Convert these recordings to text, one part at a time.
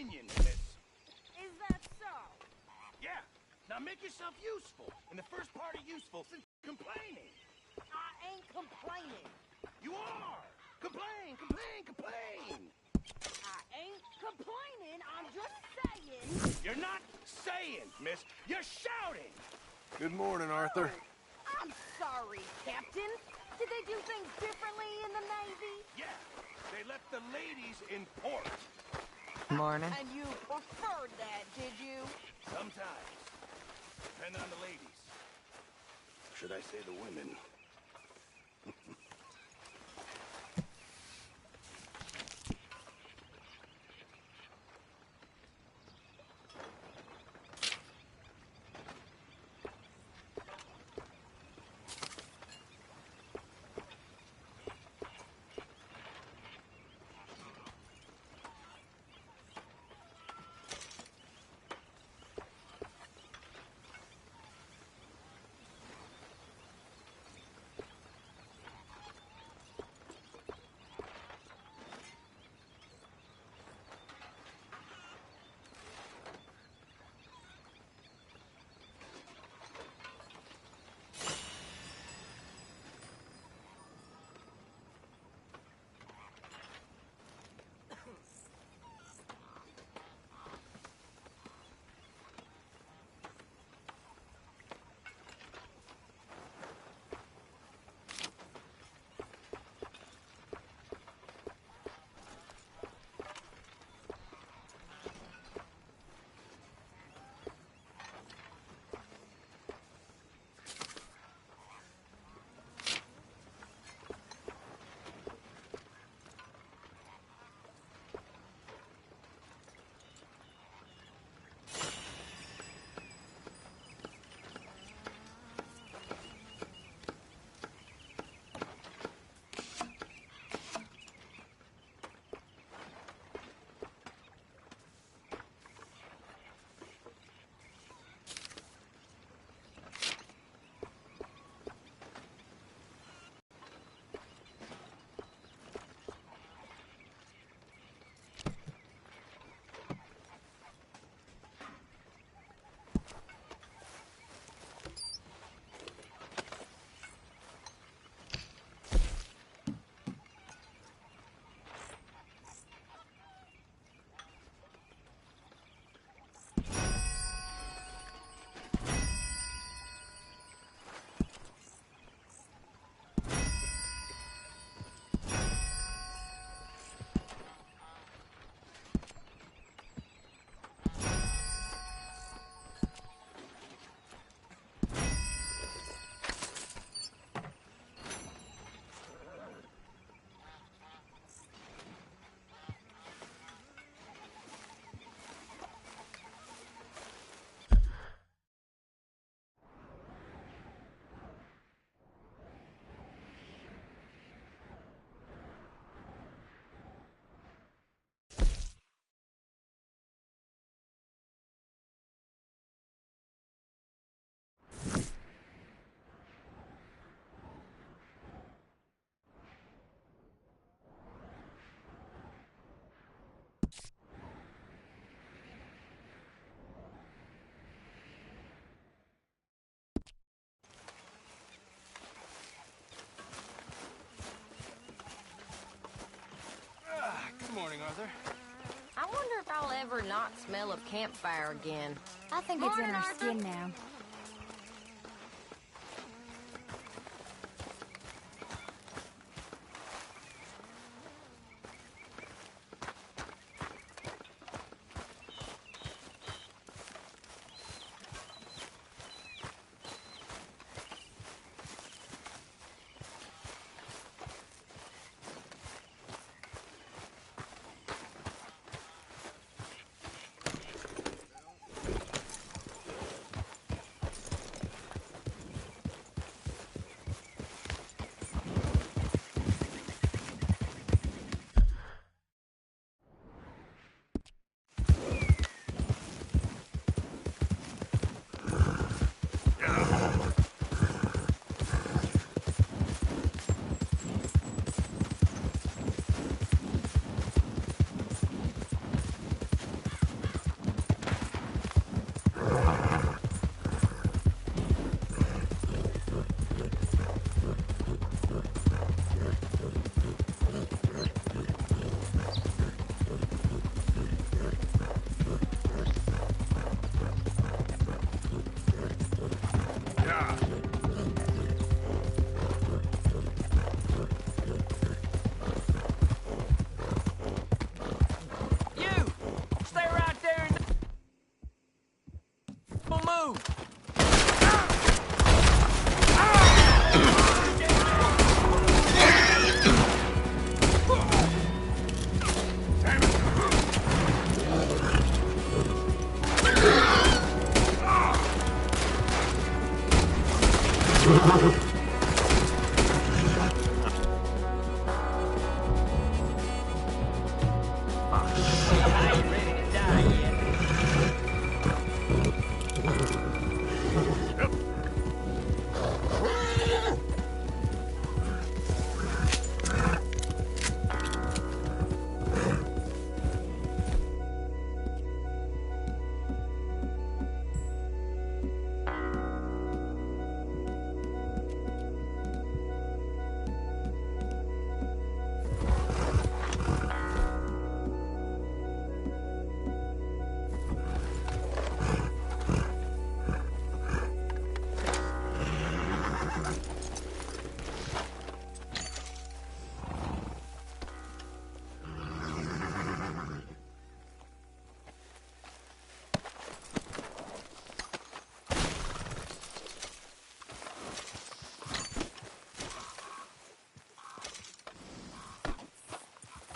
opinion, miss. Is that so? Yeah. Now make yourself useful. And the first part of useful is complaining. I ain't complaining. You are! Complain, complain, complain! I ain't complaining, I'm just saying... You're not saying, miss. You're shouting! Good morning, Arthur. Oh, I'm sorry, Captain. Did they do things differently in the Navy? Yeah, they left the ladies in port. Morning. And you preferred that, did you? Sometimes. Depending on the ladies. Should I say the women? Good morning, Arthur. I wonder if I'll ever not smell of campfire again. I think it's in our skin now.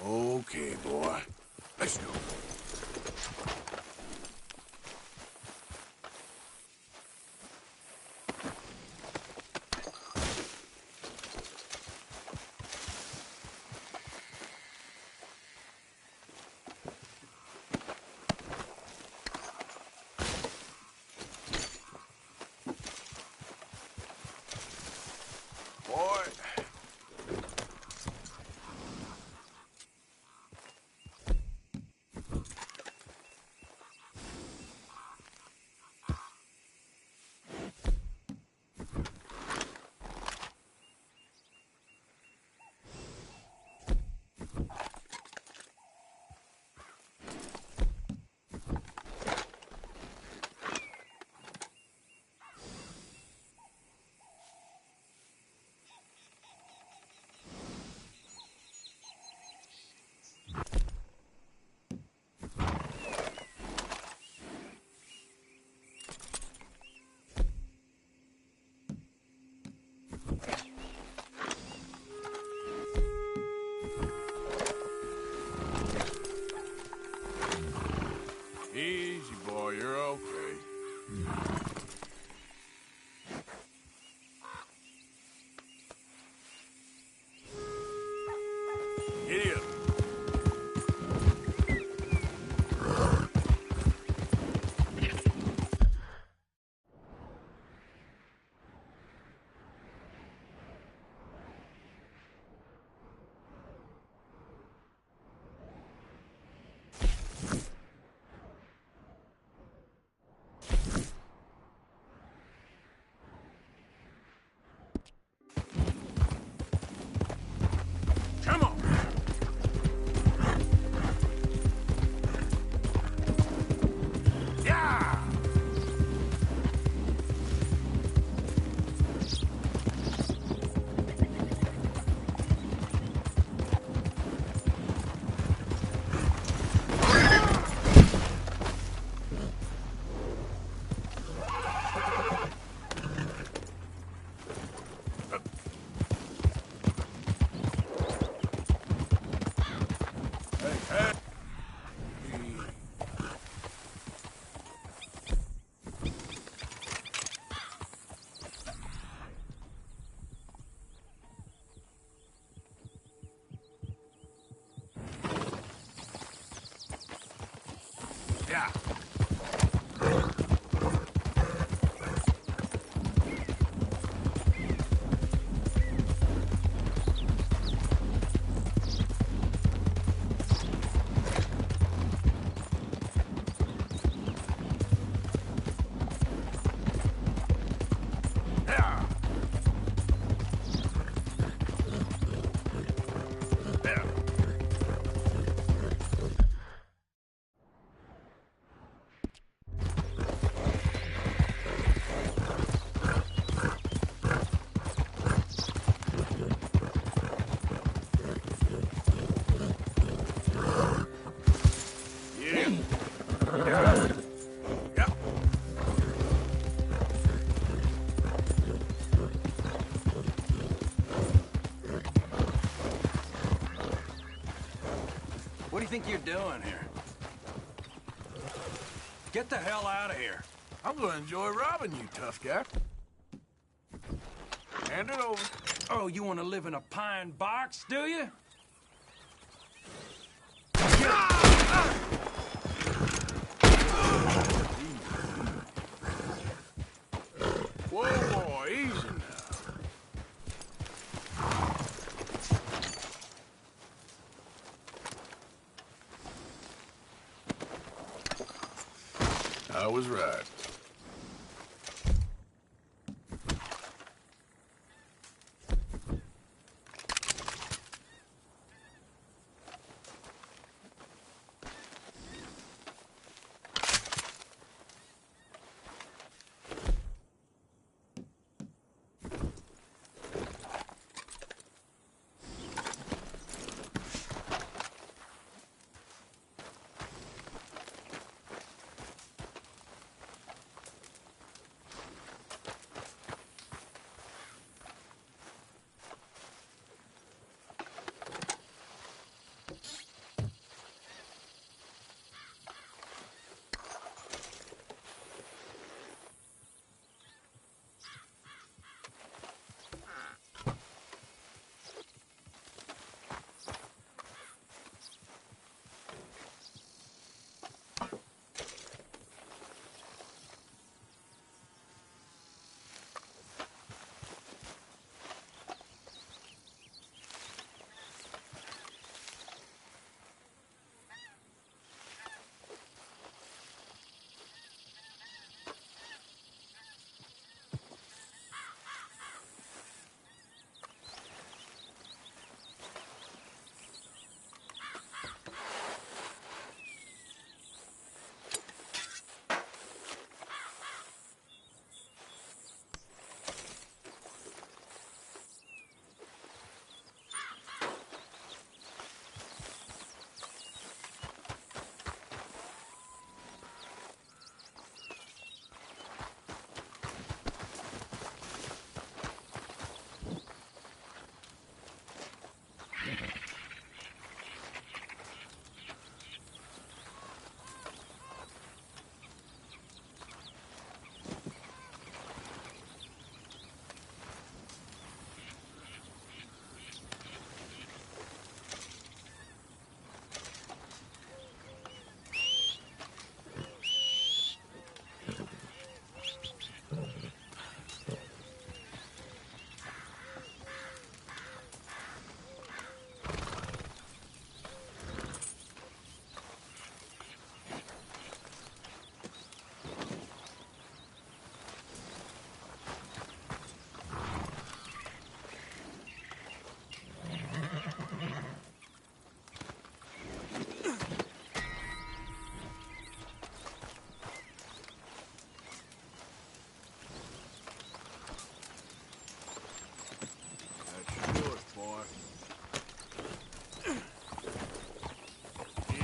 Okay, boy. Let's go. Boy. Easy, boy. You're okay. Idiot. Come on. Yeah. Hey. Yeah. Yeah. Yeah. Yeah. Yeah. Yep. What do you think you're doing here? Get the hell out of here. I'm gonna enjoy robbing you, tough guy. Hand it over. Oh, you want to live in a pine box, do you? Whoa, easy now. I was right. That's yours, boy.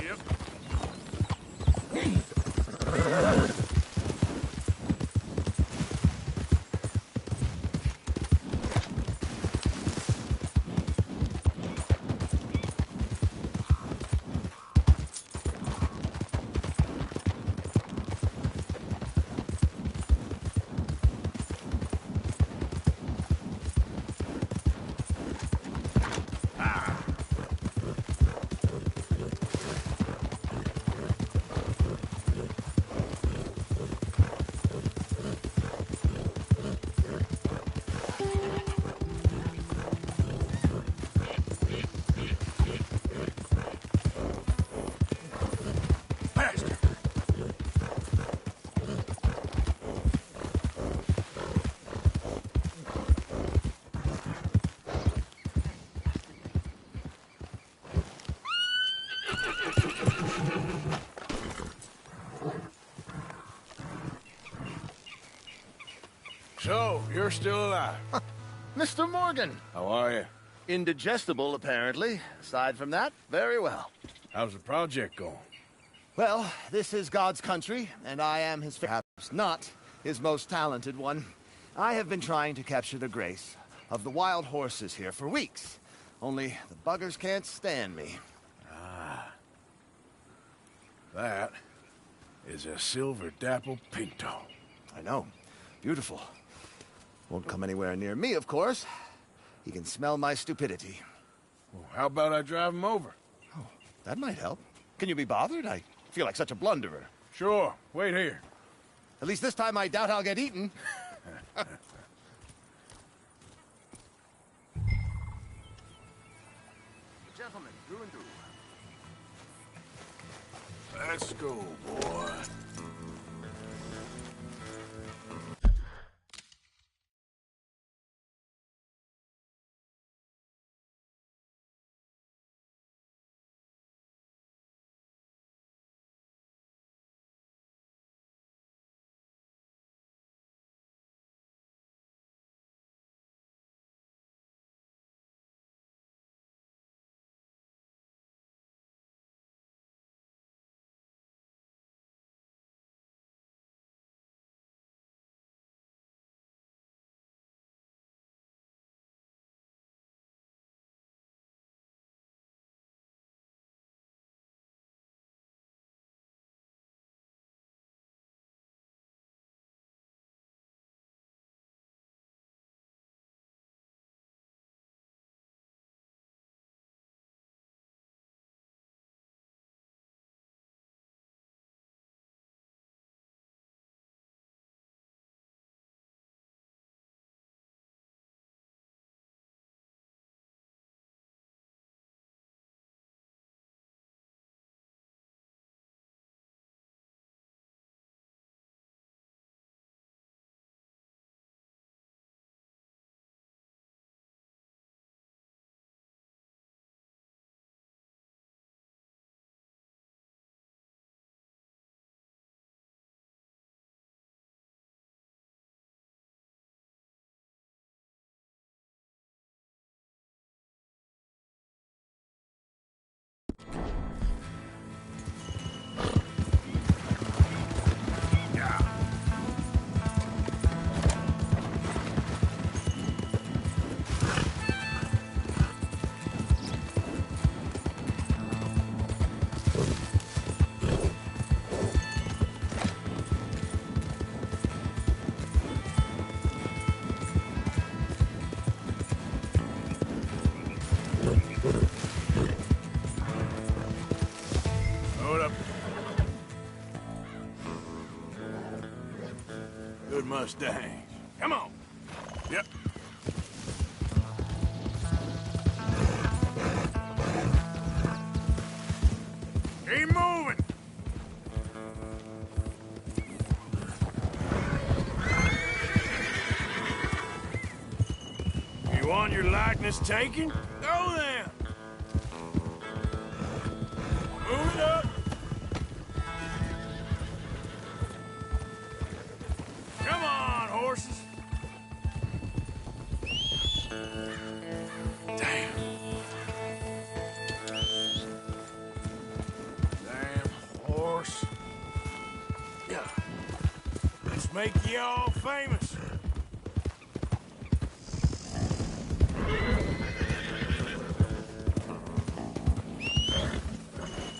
Yep. Faster. So, you're still alive. Mr. Morgan! How are you? Indigestible, apparently. Aside from that, very well. How's the project going? Well, this is God's country, and I am his perhaps not his most talented one. I have been trying to capture the grace of the wild horses here for weeks. Only the buggers can't stand me. That is a silver dapple pinto. I know. Beautiful. Won't come anywhere near me, of course. He can smell my stupidity. Well, how about I drive him over? Oh, that might help. Can you be bothered? I feel like such a blunderer. Sure. Wait here. At least this time I doubt I'll get eaten. Gentlemen, through and through. Let's go, boy. Hold up. Good Mustang. Come on. Yep. Keep moving. You want your likeness taken? Go then. Move it up. Come on, horses. Damn. Damn horse. Yeah. Let's make you all famous.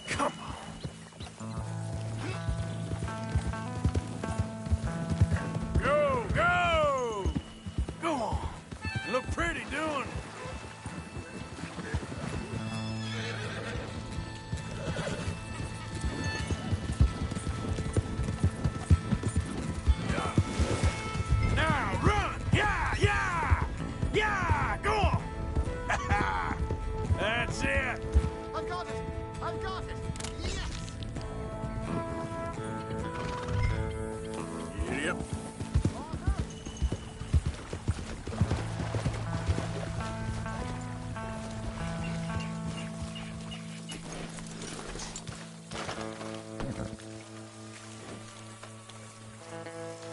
Come on. Go, go! Go on. You look pretty doing it. Yeah. Now run! Yeah, yeah! Yeah! Go on! That's it! I've got it! I've got it! Yes! Yep.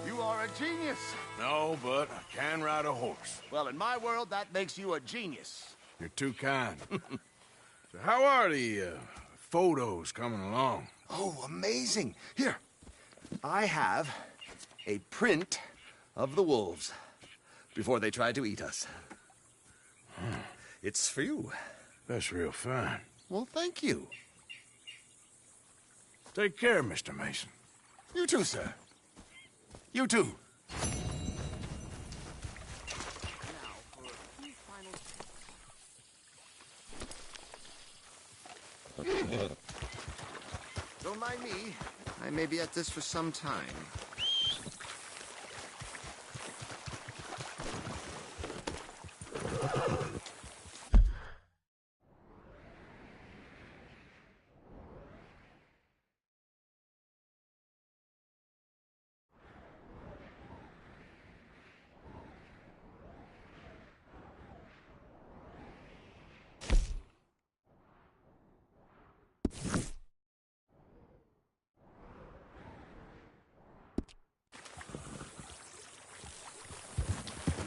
You are a genius! No, but I can ride a horse. Well, in my world, that makes you a genius. You're too kind. So how are the photos coming along? Oh, amazing. Here, I have a print of the wolves before they tried to eat us. It's for you. That's real fine. Well, thank you. Take care, Mr. Mason. You too, sir. You too. Don't mind me. I may be at this for some time.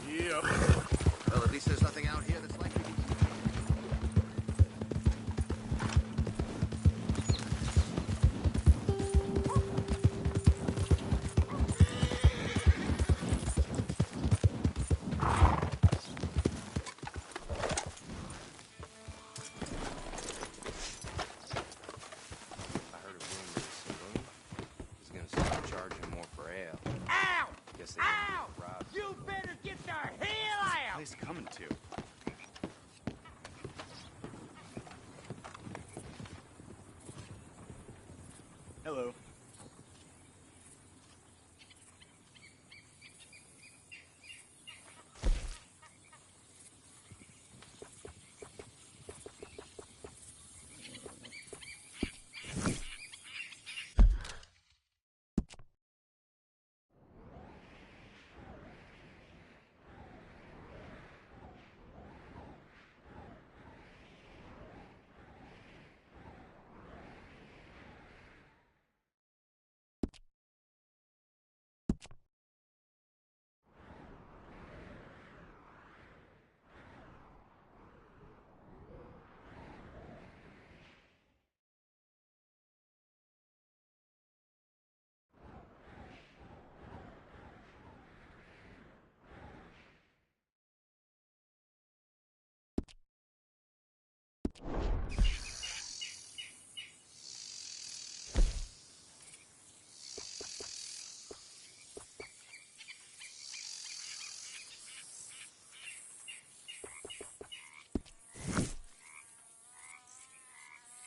Yep. Well, at least there's nothing out here that's likely to... I heard a rumor the saloon is gonna start charging more for ale. Ow! Guess they didn't get robbed. You better get the hell out! Place coming to. Hello.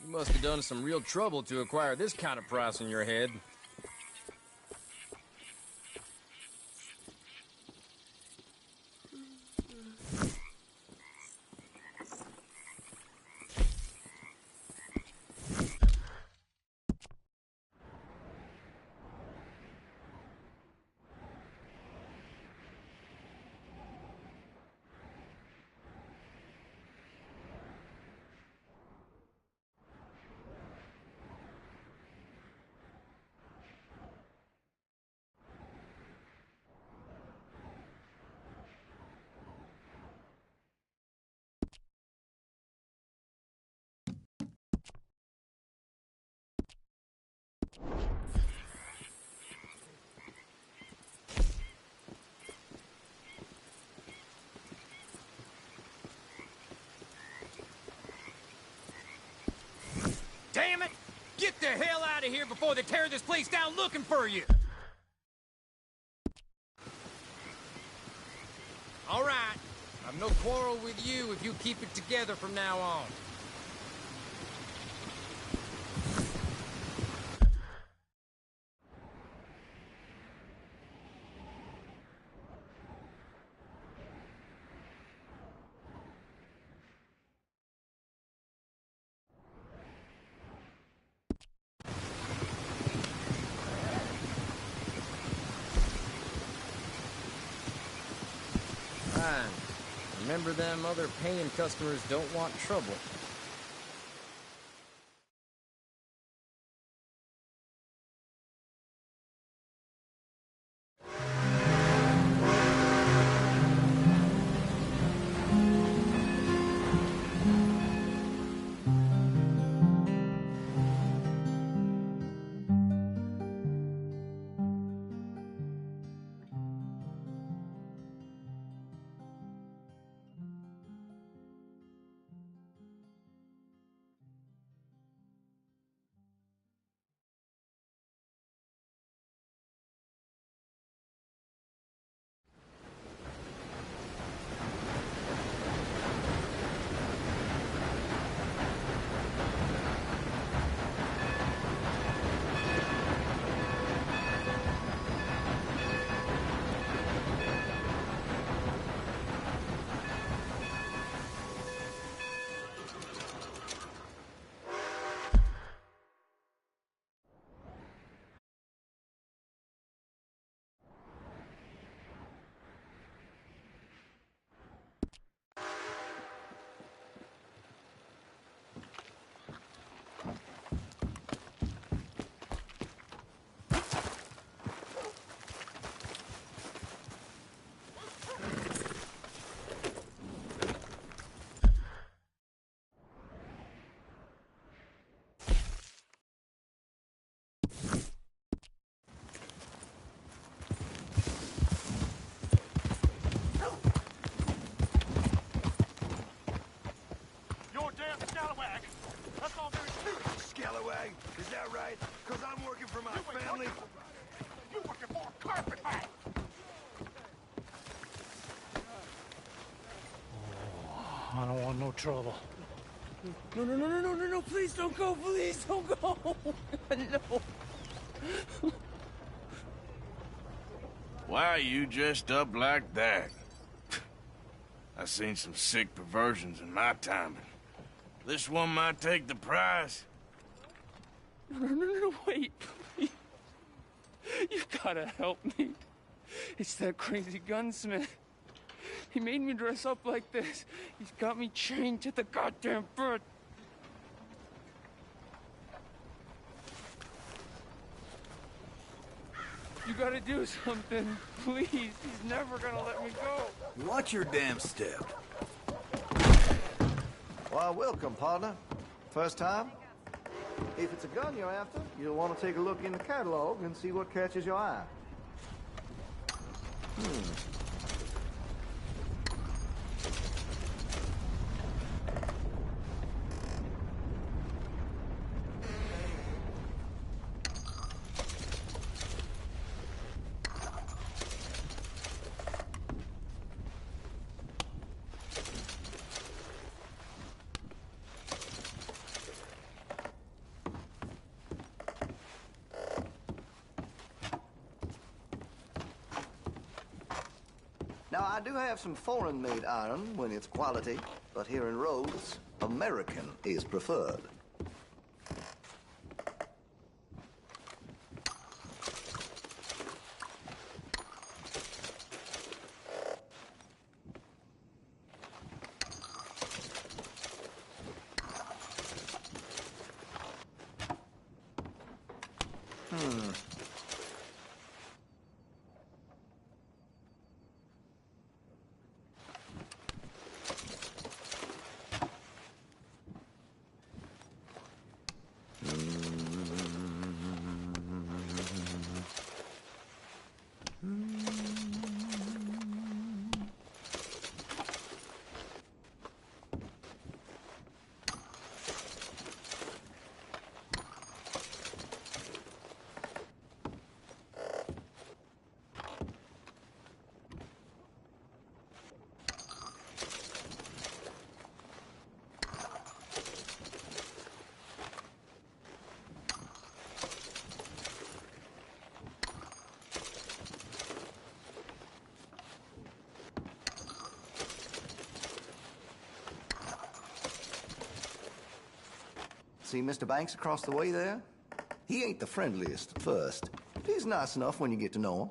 You must have done some real trouble to acquire this kind of price in your head. Damn it! Get the hell out of here before they tear this place down looking for you! All right. I've no quarrel with you if you keep it together from now on. Fine. Remember them other paying customers don't want trouble. You're damn scalawag. That's all very clear. Scalawag? Is that right? Because I'm working for my family. You're working for a carpetbag. I don't want no trouble. No, please don't go, please don't go. No. Why are you dressed up like that? I've seen some sick perversions in my time, but this one might take the prize. No, wait, please. You gotta help me. It's that crazy gunsmith. He made me dress up like this. He's got me chained to the goddamn bed. You gotta do something, please. He's never gonna let me go. Watch your damn step. Well, welcome, partner. First time? If it's a gun you're after, you'll want to take a look in the catalog and see what catches your eye. Now, I do have some foreign-made iron when it's quality, but here in Rhodes, American is preferred. See Mr. Banks across the way there? He ain't the friendliest at first, but he's nice enough when you get to know him.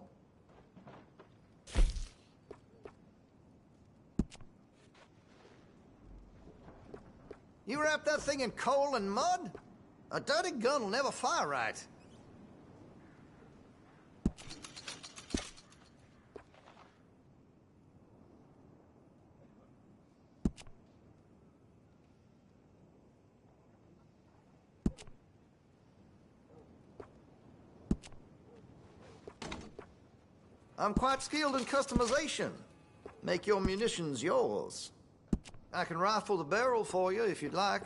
You wrap that thing in coal and mud? A dirty gun will never fire right. I'm quite skilled in customization. Make your munitions yours. I can rifle the barrel for you if you'd like.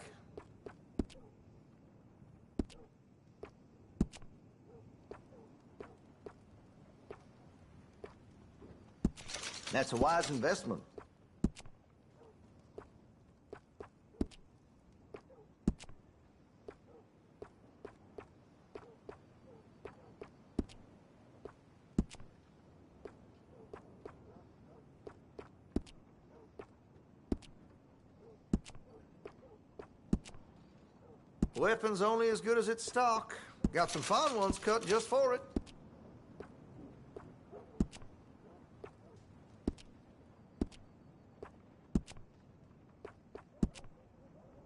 That's a wise investment. Weapon's only as good as its stock. Got some fine ones cut just for it.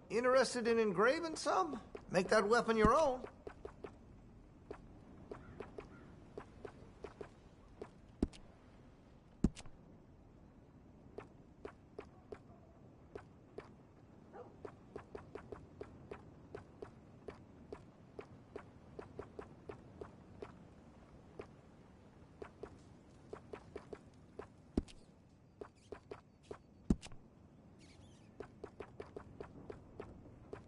Interested in engraving some? Make that weapon your own.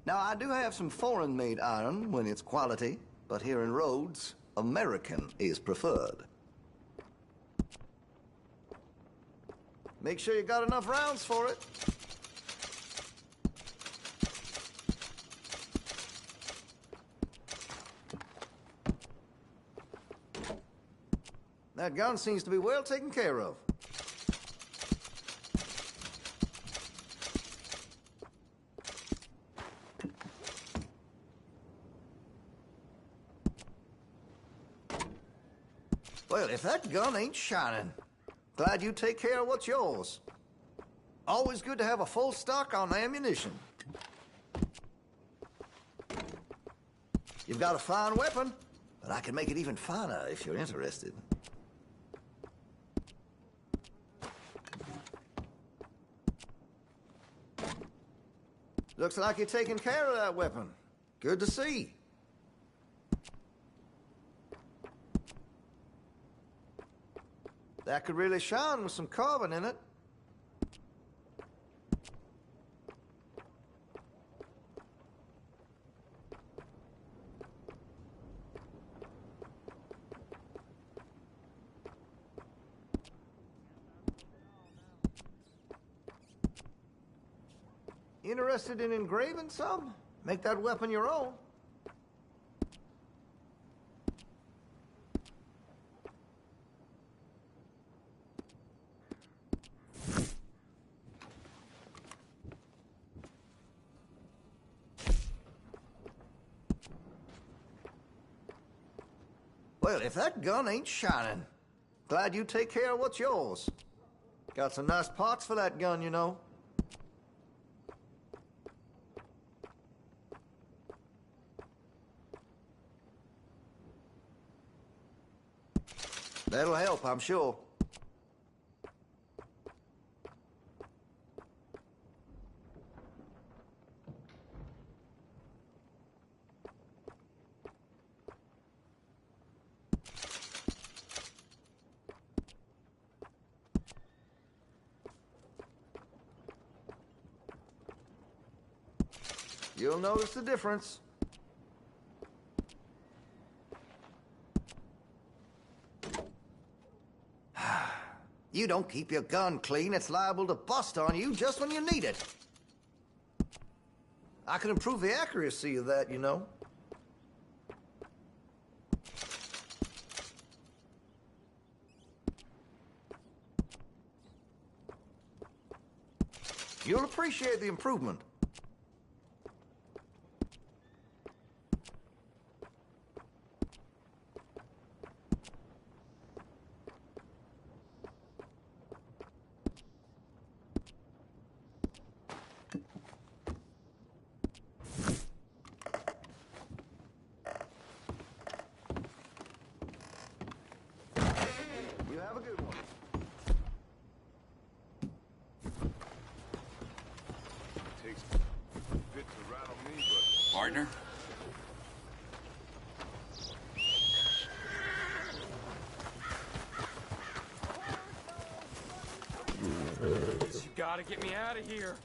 Now, I do have some foreign-made iron when it's quality, but here in Rhodes, American is preferred. Make sure you got enough rounds for it. That gun seems to be well taken care of. Well, if that gun ain't shining, glad you take care of what's yours. Always good to have a full stock on ammunition. You've got a fine weapon, but I can make it even finer if you're interested. Looks like you're taking care of that weapon. Good to see. That could really shine with some carbon in it. Interested in engraving some? Make that weapon your own. Well, if that gun ain't shining, glad you take care of what's yours. Got some nice parts for that gun, you know. That'll help, I'm sure. You'll notice the difference. You don't keep your gun clean, it's liable to bust on you just when you need it. I can improve the accuracy of that, you know. You'll appreciate the improvement. Have a good one. Takes a bit to rattle me, but... Partner? You gotta get me out of here.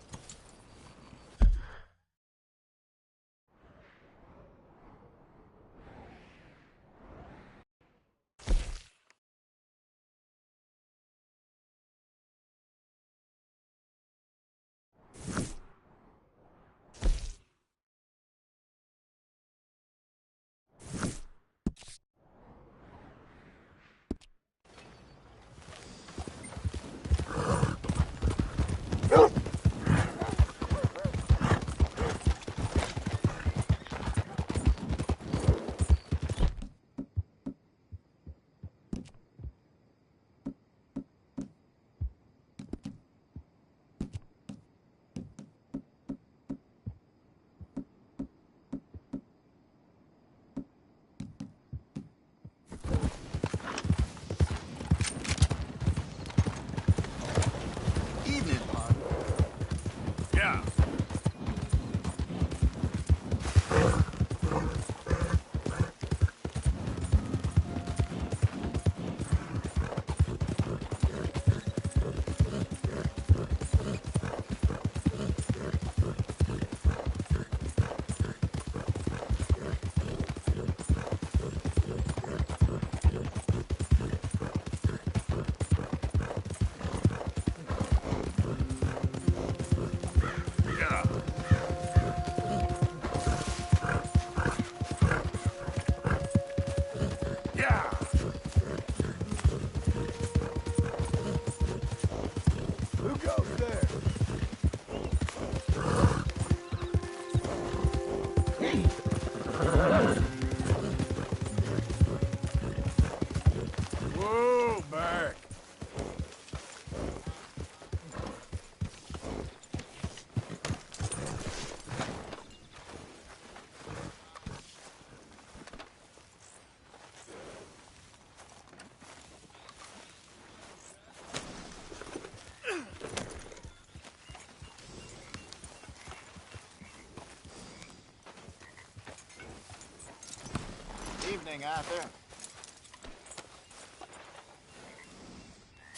thing, Arthur.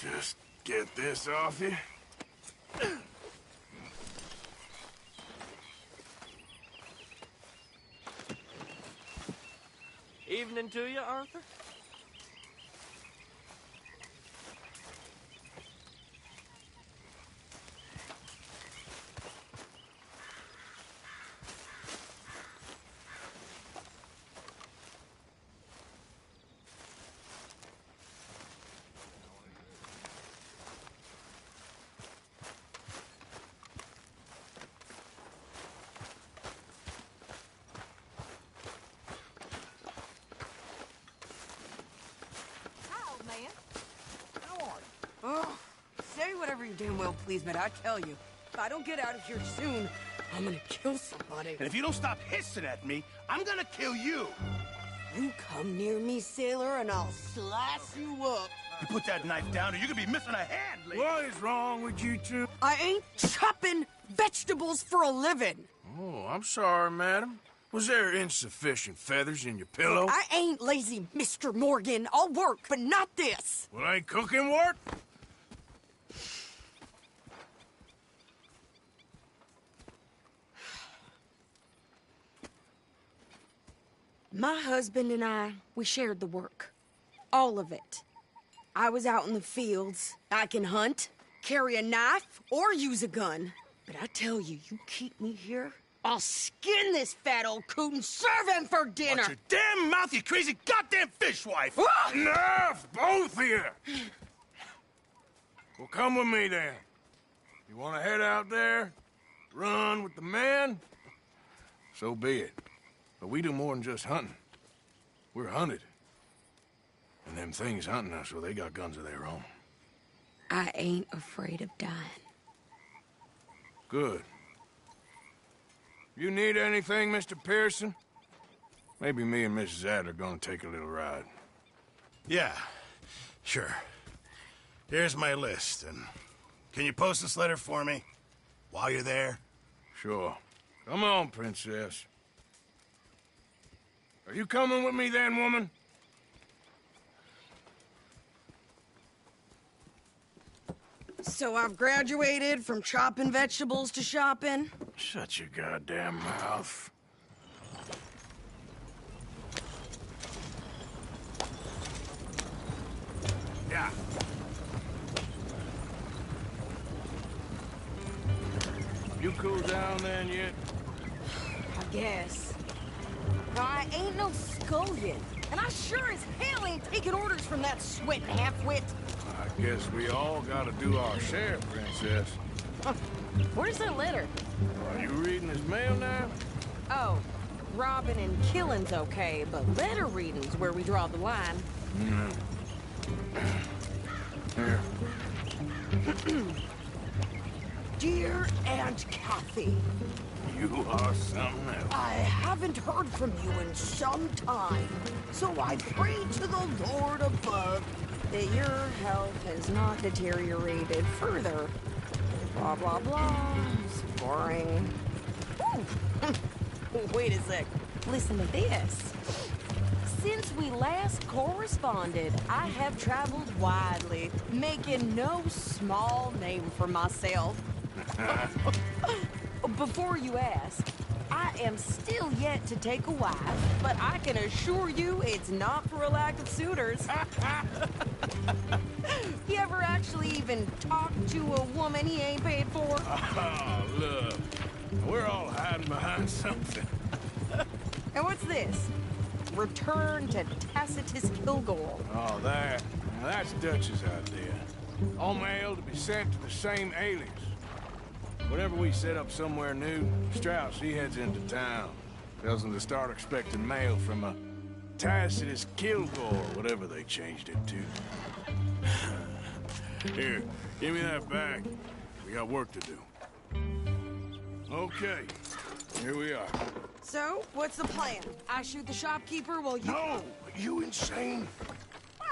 Just get this off you. Evening to you, Arthur. Oh, say whatever you damn well please, but I tell you, if I don't get out of here soon, I'm gonna kill somebody. And if you don't stop hissing at me, I'm gonna kill you. You come near me, sailor, and I'll slice you up. You put that knife down or you're gonna be missing a hand, lady. What is wrong with you two? I ain't chopping vegetables for a living. Oh, I'm sorry, madam. Was there insufficient feathers in your pillow? I ain't lazy, Mr. Morgan. I'll work, but not this. Well, ain't cooking work? My husband and I, we shared the work. All of it. I was out in the fields. I can hunt, carry a knife, or use a gun. But I tell you, you keep me here, I'll skin this fat old coot and serve him for dinner. Watch your damn mouth, you crazy goddamn fishwife. Enough, both of you. Well, come with me then. You want to head out there, run with the men? So be it. But we do more than just hunting. We're hunted. And them things hunting us, well, they got guns of their own. I ain't afraid of dying. Good. You need anything, Mr. Pearson? Maybe me and Mrs. Adler are gonna take a little ride. Yeah, sure. Here's my list, and can you post this letter for me while you're there? Sure. Come on, Princess. Are you coming with me then, woman? So I've graduated from chopping vegetables to shopping? Shut your goddamn mouth. Yeah. You cool down then yet? I guess. I ain't no scullion, and I sure as hell ain't taking orders from that sweating half-wit. I guess we all gotta do our share, Princess. Where's that letter? Are you reading his mail now? Oh, robbing and killing's okay, but letter reading's where we draw the line. Here. Dear Aunt Kathy, You are something else. I haven't heard from you in some time, so I pray to the Lord above that your health has not deteriorated further. Blah, blah, blah. It's boring. Ooh. Wait a sec. Listen to this. Since we last corresponded, I have traveled widely, making no small name for myself. Before you ask, I am still yet to take a wife, but I can assure you it's not for a lack of suitors. You ever actually even talked to a woman he ain't paid for? Oh, look. We're all hiding behind something. And what's this? Return to Tacitus Kilgore. Oh, that's Dutch's idea. All mail to be sent to the same alias. Whenever we set up somewhere new, Strauss, he heads into town. Tells them to start expecting mail from a Tacitus Kilgore, whatever they changed it to. Here, give me that back. We got work to do. Okay, here we are. So, what's the plan? I shoot the shopkeeper while you... No! Are you insane?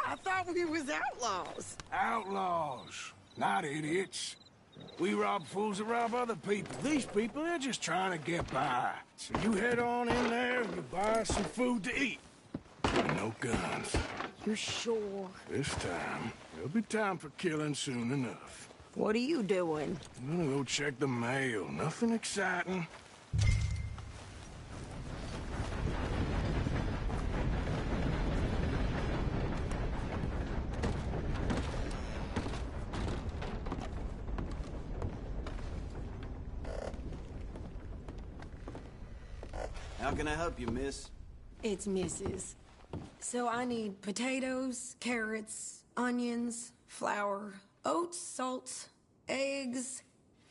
I thought we was outlaws. Outlaws, not idiots. We rob fools that rob other people. These people, they're just trying to get by. So you head on in there and you buy some food to eat. And no guns. You sure? This time, there'll be time for killing soon enough. What are you doing? I'm gonna go check the mail. Nothing exciting. How can I help you, miss? It's Mrs. So I need potatoes, carrots, onions, flour, oats, salt, eggs,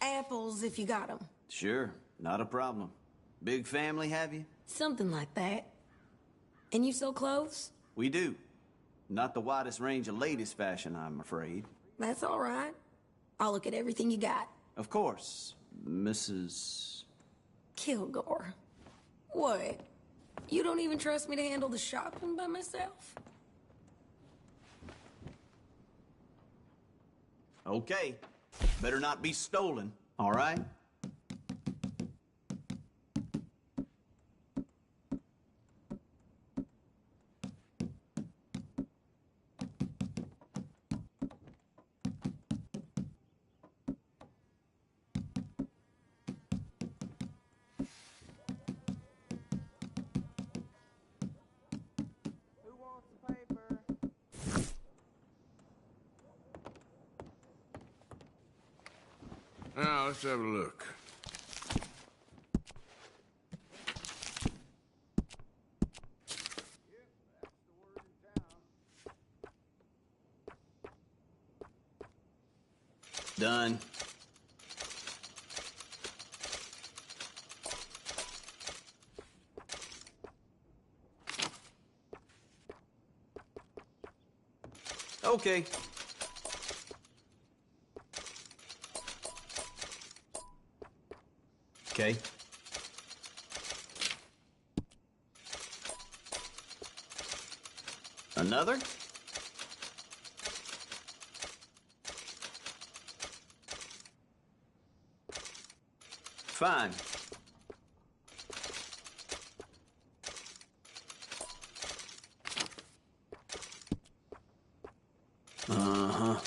apples if you got them. Sure, not a problem. Big family, have you? Something like that. And you sell clothes? We do. Not the widest range of latest fashion, I'm afraid. That's all right. I'll look at everything you got. Of course, Mrs. Kilgore. What? You don't even trust me to handle the shopping by myself? Okay. Better not be stolen, all right? Now, let's have a look. Done. Okay. Okay. Another? Fine. Uh-huh.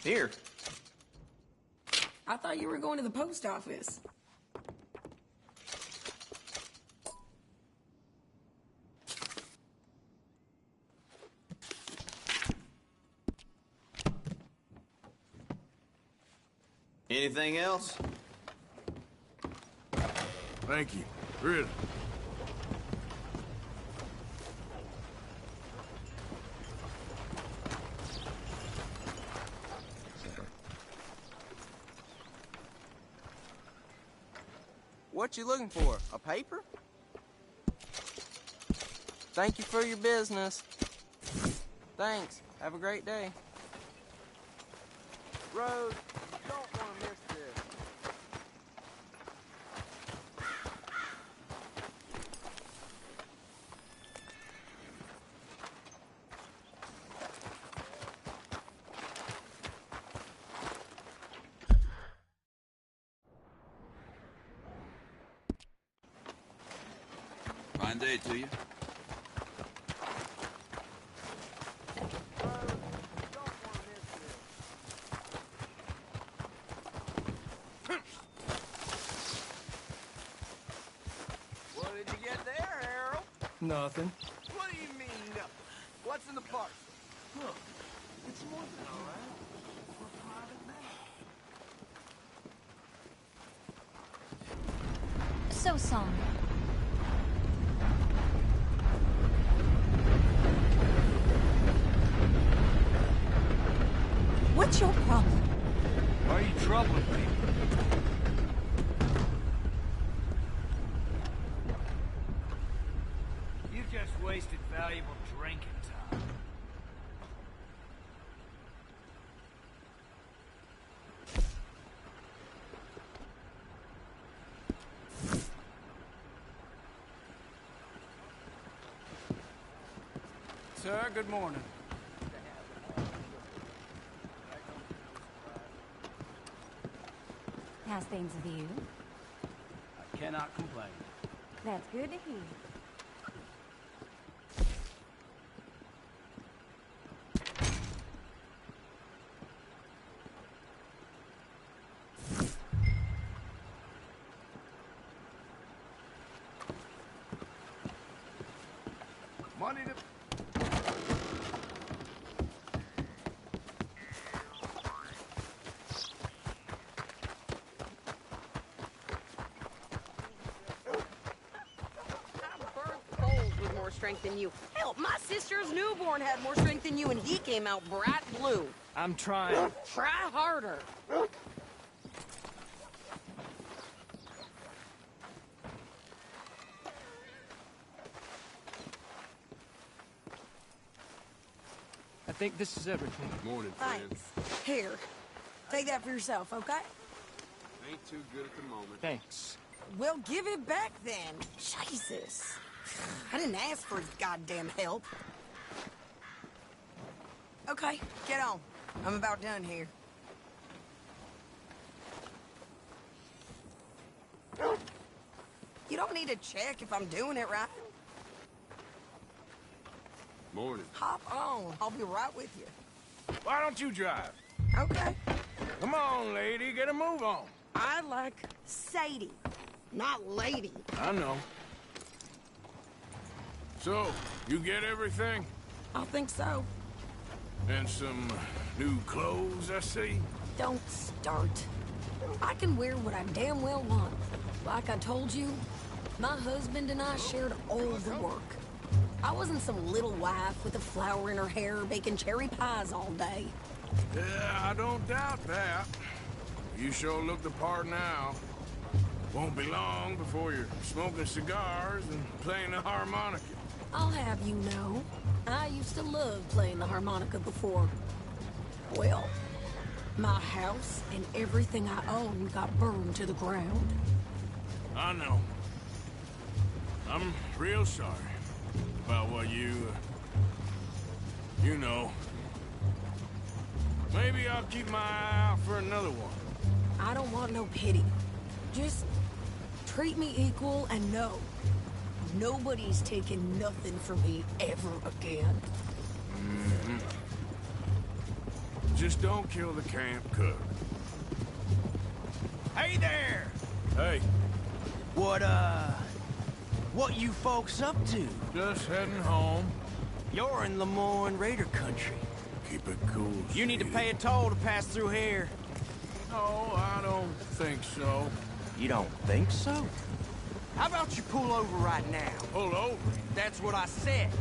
Here. I thought you were going to the post office. Anything else? Thank you. Really. What you looking for? A paper? Thank you for your business. Thanks. Have a great day. Rose, you don't want to miss this. Fine day to you. What did you get there, Harold? Nothing. What do you mean, nothing? What's in the parcel? Look, it's more than all right for a private matter. So sorry. What's your problem? Why are you troubling me? You just wasted valuable drinking time. Sir, good morning. How's things with you? I cannot complain. That's good to hear. Money to... Strength than you. Hell, my sister's newborn had more strength than you, and he came out bright blue. I'm trying. Try harder. I think this is everything. Morning, friend. Thanks. Here, take that for yourself, okay? Ain't too good at the moment. Thanks. Well, give it back then. Jesus. I didn't ask for his goddamn help. Okay, get on. I'm about done here. You don't need to check if I'm doing it right. Morning. Hop on. I'll be right with you. Why don't you drive? Okay. Come on, lady, get a move on. I like Sadie, not lady. I know. So, you get everything? I think so. And some new clothes, I see? Don't start. I can wear what I damn well want. Like I told you, my husband and I shared all the work. I wasn't some little wife with a flower in her hair baking cherry pies all day. Yeah, I don't doubt that. You sure look the part now. Won't be long before you're smoking cigars and playing the harmonica. I'll have you know, I used to love playing the harmonica before. Well, my house and everything I owned got burned to the ground. I know. I'm real sorry about what you know. Maybe I'll keep my eye out for another one. I don't want no pity. Just treat me equal and know nobody's taking nothing from me ever again. Mm-hmm. Just don't kill the camp cook. Hey there! Hey. What you folks up to? Just heading home. You're in Lemoyne Raider country. Keep it cool. You need to pay a toll to pass through here. No, I don't think so. You don't think so? How about you pull over right now? Pull over? That's what I said.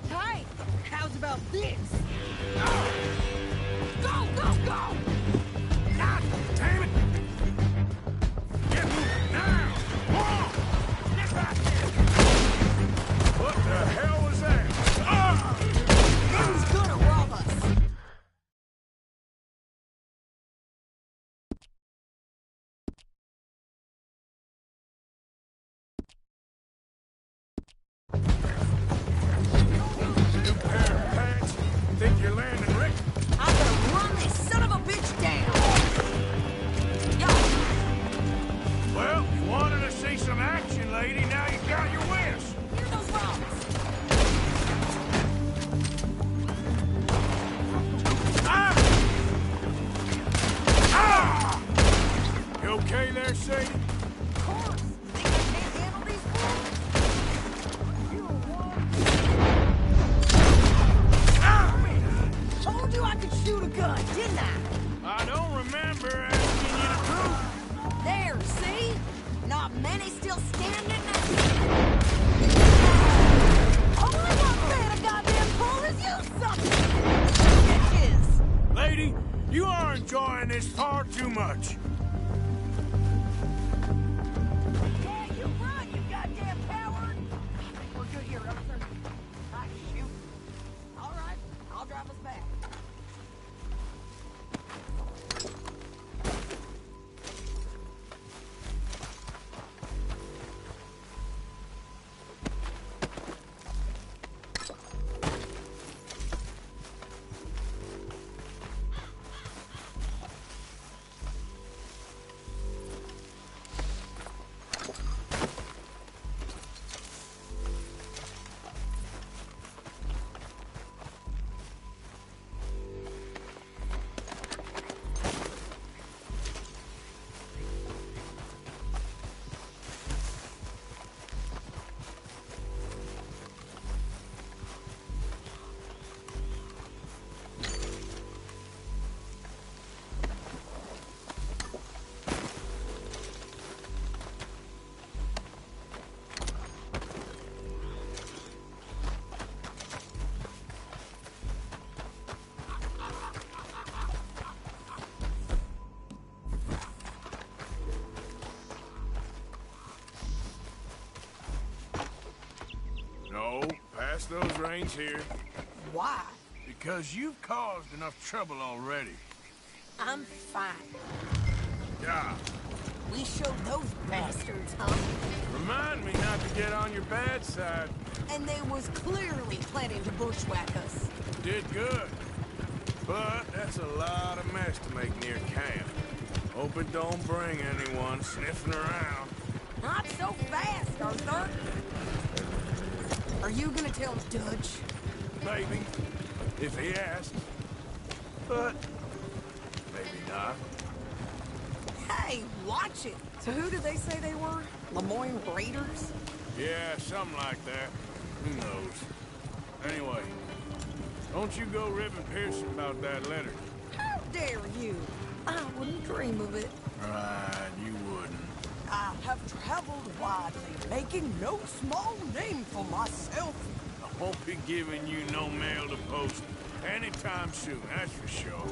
Hey, how's about this? Go, go, go! God damn it! Get moving now! Whoa! Get back here! What the hell was that? Ah! Who's gonna rob us? New pair of pants? Think you're landing Rick? I'm gonna run this son of a bitch down! Well, you wanted to see some action, lady. Now you got your wish. Here those rocks! Ah! Ah! You okay there, Sadie? Of course! Think I can't handle these fools? Told you I could shoot a gun, didn't I? I don't remember asking you to prove. There, see? Not many still standing. All I want man a goddamn pull is you something! Bitches! Lady, you are enjoying this far too much. Yeah, you run, you goddamn coward! We're good here, officer. I shoot. All right, I'll drive us back. pass those reins here. Why? Because you've caused enough trouble already. I'm fine. Yeah. We showed those bastards, huh? Remind me not to get on your bad side. And they was clearly planning to bushwhack us. Did good. But that's a lot of mess to make near camp. Hope it don't bring anyone sniffing around. Not so fast, Arthur. Are you gonna tell Dutch? Maybe. If he asks. But maybe not. Hey, watch it. So who did they say they were? Lemoyne Raiders? Yeah, something like that. Who knows? Anyway, don't you go ribbing Pearson about that letter. How dare you? I wouldn't dream of it. Right, you wouldn't. I have traveled widely, making no small name for myself. I won't be giving you no mail to post anytime soon, that's for sure.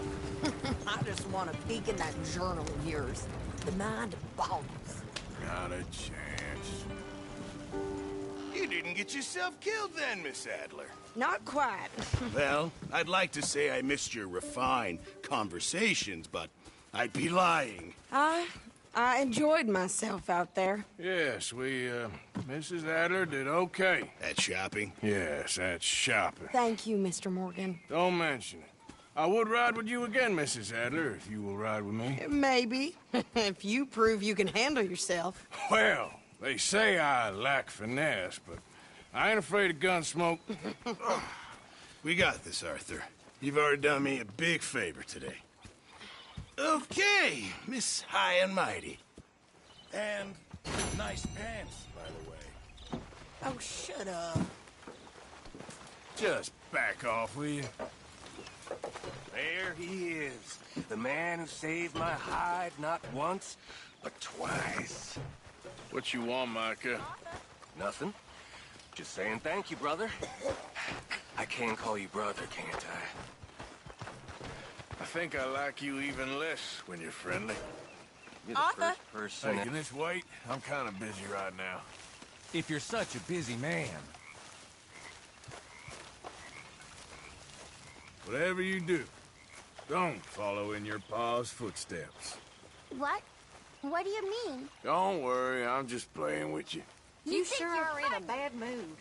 I just want to peek in that journal of yours. The mind boggles. Not a chance. You didn't get yourself killed then, Miss Adler. Not quite. Well, I'd like to say I missed your refined conversations, but I'd be lying. I enjoyed myself out there. Yes, Mrs. Adler did okay. At shopping? Yes, that's shopping. Thank you, Mr. Morgan. Don't mention it. I would ride with you again, Mrs. Adler, if you will ride with me. Maybe. If you prove you can handle yourself. Well, they say I lack finesse, but I ain't afraid of gunsmoke. We got this, Arthur. You've already done me a big favor today. Okay, Miss High and Mighty. And nice pants, by the way. Oh, shut up. Just back off, will you? There he is. The man who saved my hide not once, but twice. What you want, Micah? Nothing. Just saying thank you, brother. I can call you brother, can't I? I think I like you even less when you're friendly. You're the Arthur? first person... Hey, can this wait? I'm kind of busy right now. If you're such a busy man. Whatever you do, don't follow in your pa's footsteps. What? What do you mean? Don't worry, I'm just playing with you. You sure are in a bad mood.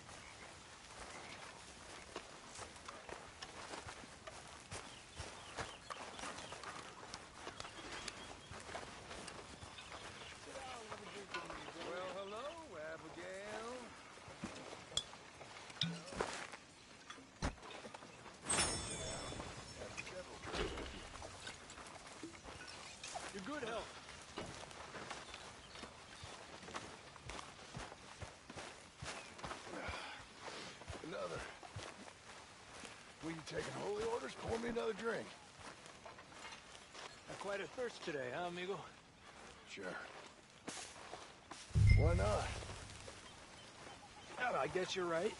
Good help. Another. Will you taking holy orders? Pour me another drink. Quite a thirst today, huh, amigo? Sure. Why not? I guess you're right.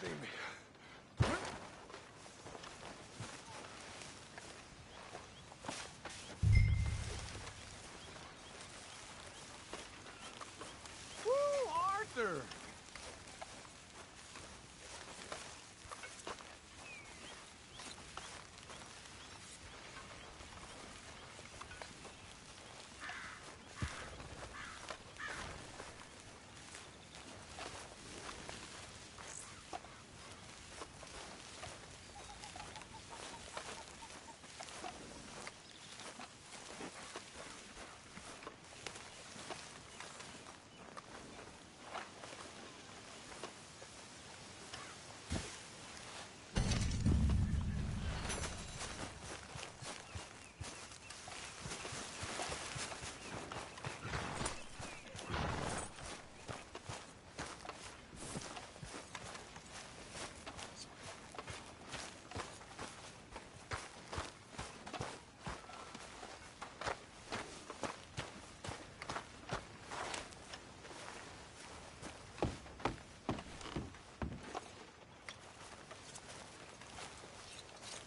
See me. Woo, Arthur!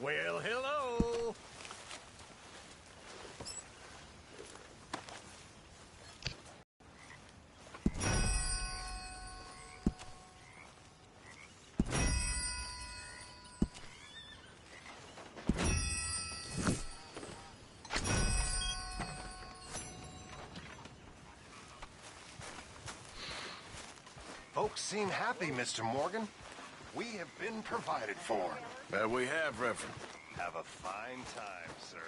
Well, hello. Folks seem happy, Mr. Morgan. We have been provided for. That we have, Reverend. Have a fine time, sir.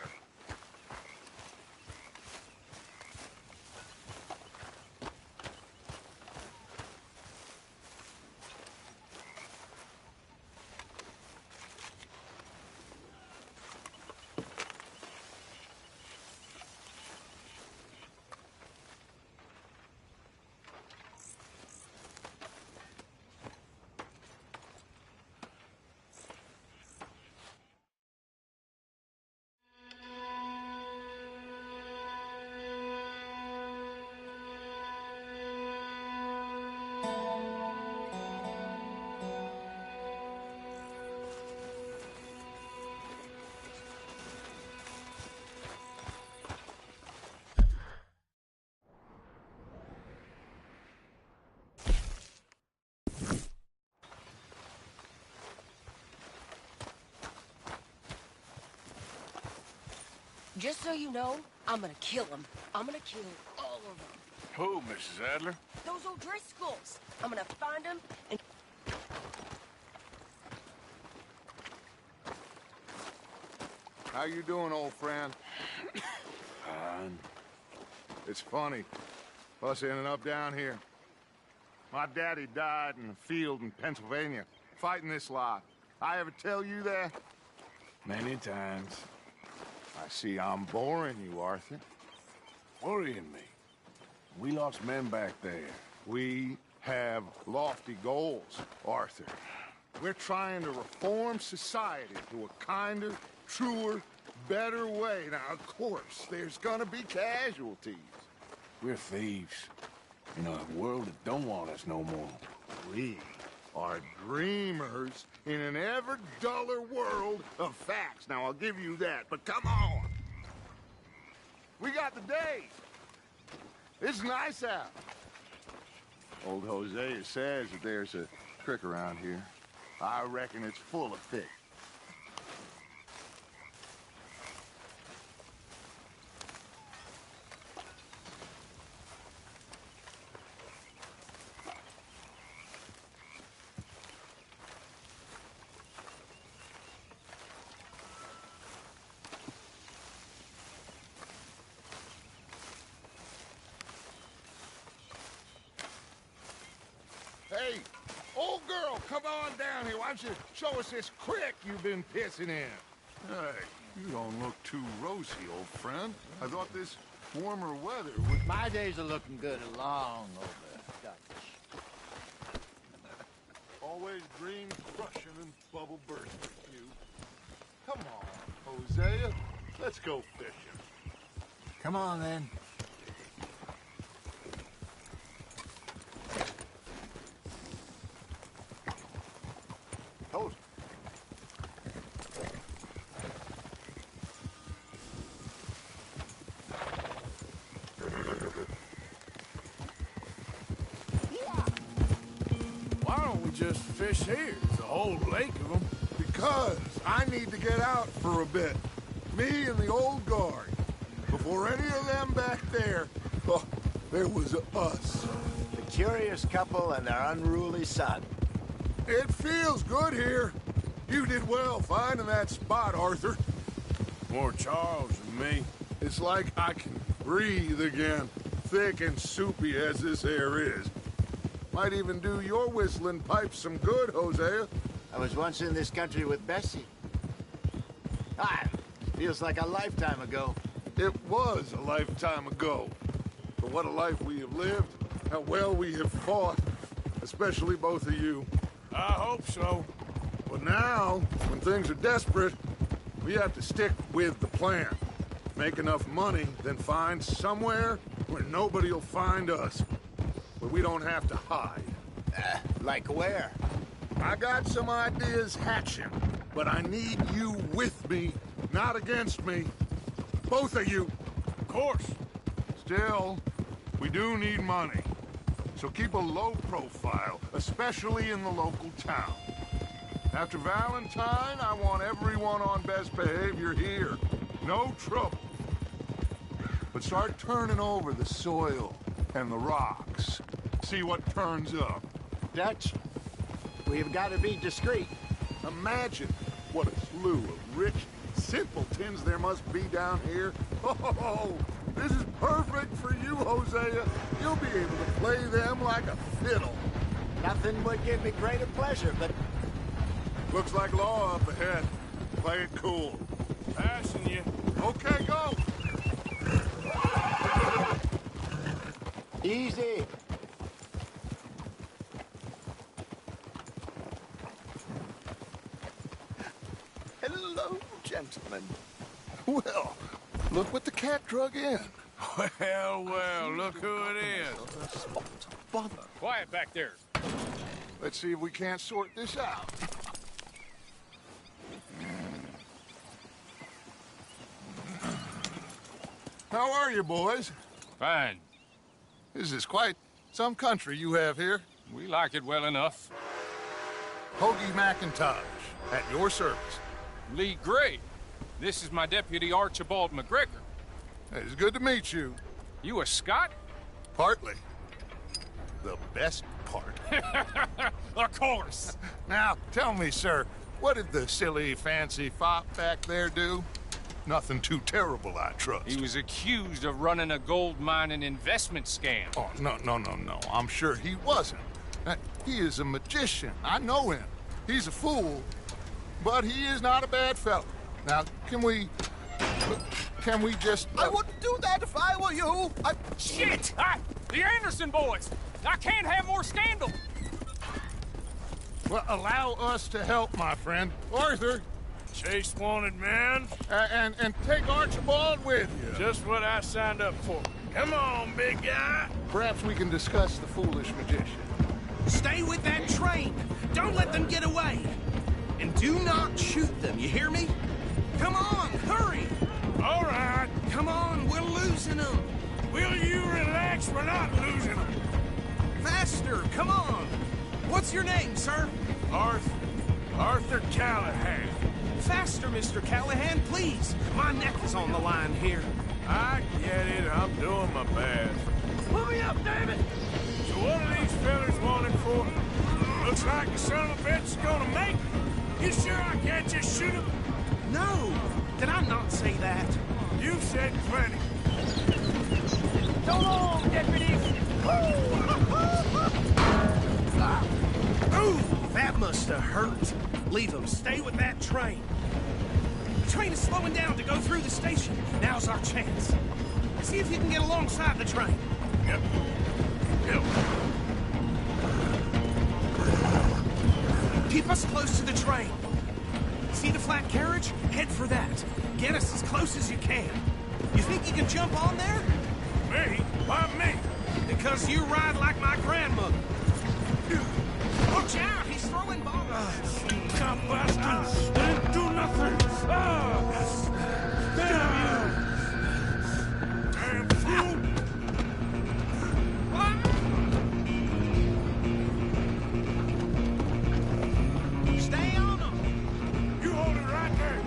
Just so you know, I'm gonna kill them. I'm gonna kill all of them. Who, Mrs. Adler? Those O'Driscolls. I'm gonna find them and... How you doing, old friend? Fine. It's funny, us ending up down here. My daddy died in a field in Pennsylvania, fighting this lot. I ever tell you that? Many times. I see I'm boring you, Arthur. Worrying me. We lost men back there. We have lofty goals, Arthur. We're trying to reform society to a kinder, truer, better way. Now, of course, there's gonna be casualties. We're thieves. In a world that don't want us no more. We are dreamers in an ever duller world of facts. Now, I'll give you that, but come on. We got the day. It's nice out. Old Hosea says that there's a creek around here. I reckon it's full of fish. Hey, old girl, come on down here. Why don't you show us this creek you've been pissing in? Hey, you don't look too rosy, old friend. I thought this warmer weather would... My days are looking good along over Dutch. Always dream crushing and bubble bursting with you. Come on, Hosea. Let's go fishing. Come on, then. Hold. Why don't we just fish here? There's a whole lake of them. Because I need to get out for a bit. Me and the old guard. Before any of them back there, oh, there was us. The curious couple and their unruly son. It feels good here. You did well finding that spot, Arthur. More Charles than me. It's like I can breathe again, thick and soupy as this air is. Might even do your whistling pipes some good, Hosea. I was once in this country with Bessie. Feels like a lifetime ago. It was a lifetime ago. But what a life we have lived, how well we have fought, especially both of you. I hope so. But now, when things are desperate, we have to stick with the plan. Make enough money, then find somewhere where nobody will find us. Where we don't have to hide. Like where? I got some ideas hatching. but I need you with me, not against me. Both of you. Of course. Still, we do need money. So keep a low profile, especially in the local town. After Valentine, I want everyone on best behavior here. No trouble. But start turning over the soil and the rocks. See what turns up. Dutch, we've got to be discreet. Imagine what a slew of rich simpletons there must be down here. Oh, this is perfect for you, Hosea. You'll be able to play them like a fiddle. Nothing would give me greater pleasure, but... Looks like law up ahead. Play it cool. Passing you. Okay, go. Easy. Hello, gentlemen. Well, look what the cat drug in. Well, well, look who it is. Bother. Quiet back there. Let's see if we can't sort this out. How are you, boys? Fine. This is quite some country you have here. We like it well enough. Hoagie McIntosh, at your service. Lee Gray. This is my deputy Archibald McGregor. It's good to meet you. You a Scot? Partly. The best part. Of course. Now, tell me, sir, what did the silly, fancy fop back there do? Nothing too terrible, I trust. He was accused of running a gold mining investment scam. Oh, no. I'm sure he wasn't. He is a magician. I know him. He's a fool, but he is not a bad fellow. Now, can we just... I wouldn't do that if I were you. Shit! The Anderson boys! I can't have more scandal! Well, allow us to help, my friend. Arthur! Chase wanted man. And take Archibald with you. Just what I signed up for. Come on, big guy. Perhaps we can discuss the foolish magician. Stay with that train. Don't let them get away. And do not shoot them, you hear me? Come on, hurry. All right. Come on, we're losing them. Will you relax? We're not losing them. Faster, come on. What's your name, sir? Arthur Callahan. Faster, Mr. Callahan, please. My neck is on the line here. I get it. I'm doing my best. Pull me up, David. So what are these fellas wanted for? Looks like the son of a bitch is gonna make it. You sure I can't just shoot him? No. Did I not say that? You've said plenty. So long, deputies. Ooh, that must have hurt. Leave them. Stay with that train. The train is slowing down to go through the station. Now's our chance. See if you can get alongside the train. Yep. Keep us close to the train. See the flat carriage? Head for that. Get us as close as you can. You think you can jump on there? Me? Why me? Because you ride like my grandmother. Watch out! He's throwing bombs. Come bastard! Didn't do nothing! Damn you! Damn fool! Stay on him! You hold it right there!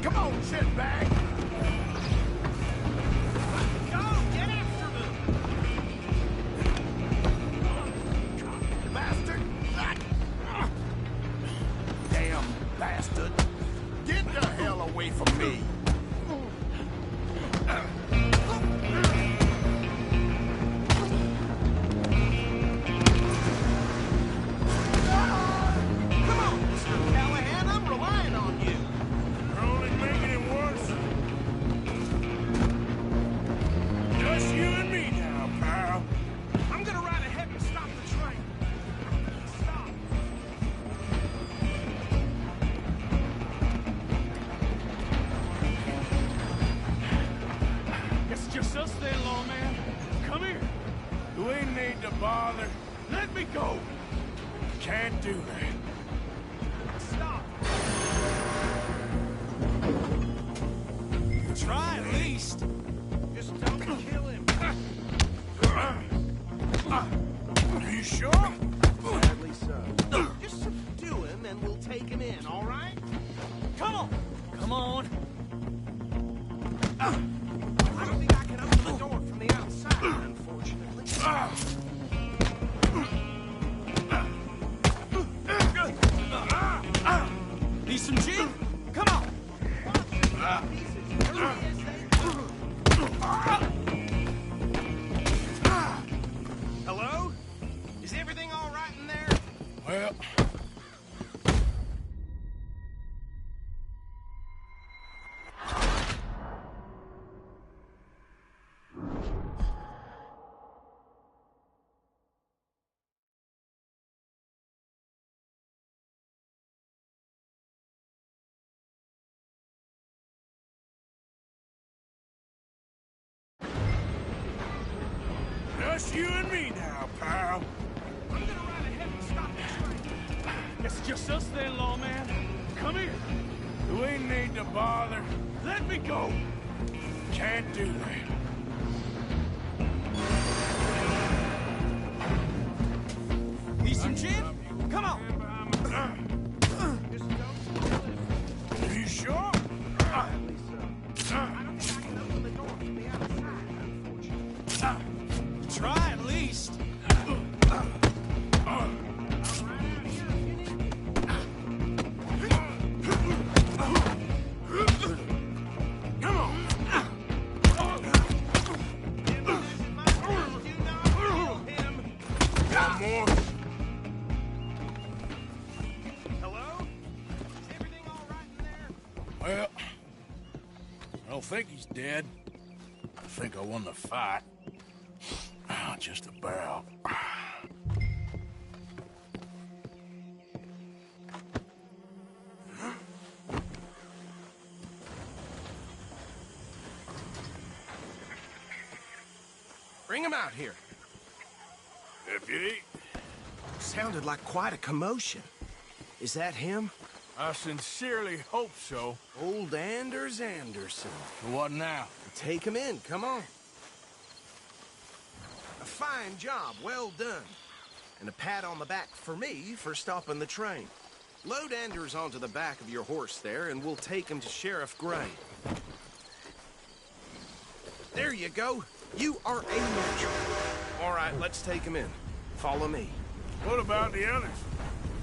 Come on, shitbag! bother. Let me go. Can't do that. Stop! Try at least. Just don't kill him. Are you sure? Sadly so. Just subdue him and we'll take him in, all right? Come on! Come on! I don't think I can open the door from the outside, unfortunately. Need some gin? Come on! Hello? Is everything all right in there? Well... Just you and me now, pal. I'm gonna ride ahead and stop the train. It's just us then, lawman. Come here. We need to bother. Let me go. Can't do that. Need some gin? Come on! Are you sure? Try at least. Come on. One more. Hello? Is everything all right in there? Well, I don't think he's dead. I think I won the fight. Just about. Bring him out here. Deputy? Sounded like quite a commotion. Is that him? I sincerely hope so. Old Anders Anderson. What now? Take him in, come on. A fine job, well done. And a pat on the back for me for stopping the train. Load Anders onto the back of your horse there, and we'll take him to Sheriff Gray. There you go. You are a natural. All right, let's take him in. Follow me. What about the others?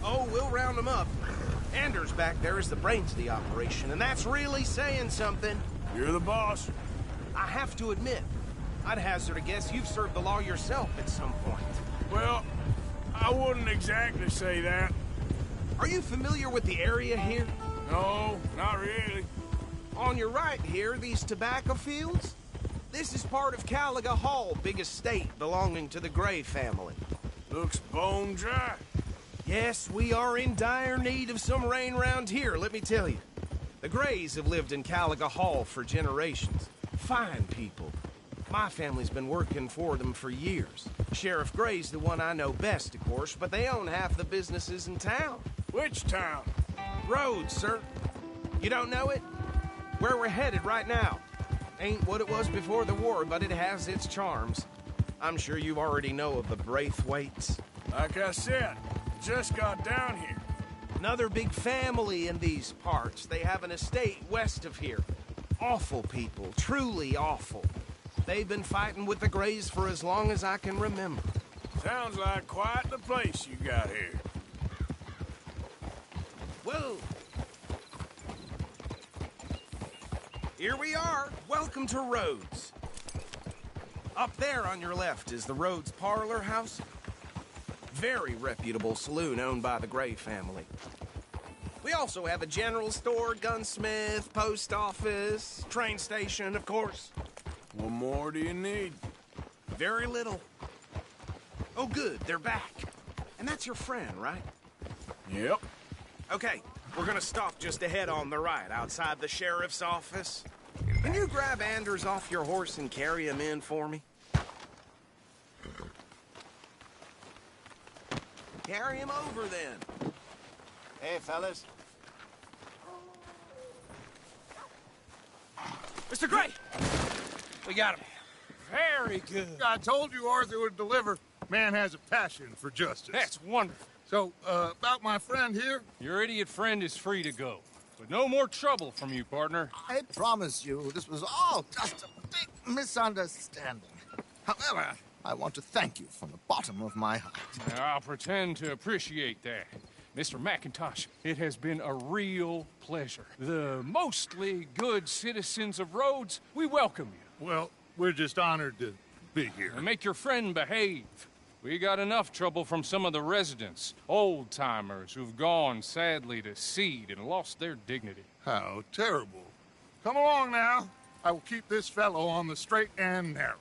Oh, we'll round them up. Anders back there is the brains of the operation, and that's really saying something. You're the boss. I have to admit, I'd hazard a guess you've served the law yourself at some point. Well, I wouldn't exactly say that. Are you familiar with the area here? No, not really. On your right here, these tobacco fields? This is part of Caliga Hall, big estate belonging to the Gray family. Looks bone dry. Yes, we are in dire need of some rain round here, let me tell you. The Grays have lived in Caliga Hall for generations. Fine people. My family's been working for them for years. Sheriff Gray's the one I know best, of course, but they own half the businesses in town. Which town? Rhodes, sir. You don't know it? Where we're headed right now. Ain't what it was before the war, but it has its charms. I'm sure you already know of the Braithwaites. Like I said, just got down here. Another big family in these parts. They have an estate west of here. Awful people, truly awful. They've been fighting with the Grays for as long as I can remember. Sounds like quite the place you got here. Whoa! Here we are. Welcome to Rhodes. Up there on your left is the Rhodes Parlor House. Very reputable saloon owned by the Gray family. We also have a general store, gunsmith, post office, train station, of course. What more do you need? Very little. Oh, good, they're back. And that's your friend, right? Yep. Okay, we're gonna stop just ahead on the right, outside the sheriff's office. Can you grab Anders off your horse and carry him in for me? Carry him over then. Hey, fellas. Mr. Gray! We got him. Very good. I told you Arthur would deliver. Man has a passion for justice. That's wonderful. So, about my friend here? Your idiot friend is free to go. But no more trouble from you, partner. I promise you, this was all just a big misunderstanding. However, I want to thank you from the bottom of my heart. I'll pretend to appreciate that. Mr. McIntosh, it has been a real pleasure. The mostly good citizens of Rhodes, we welcome you. Well, we're just honored to be here. And make your friend behave. We got enough trouble from some of the residents, old-timers who've gone, sadly, to seed and lost their dignity. How terrible. Come along now. I will keep this fellow on the straight and narrow.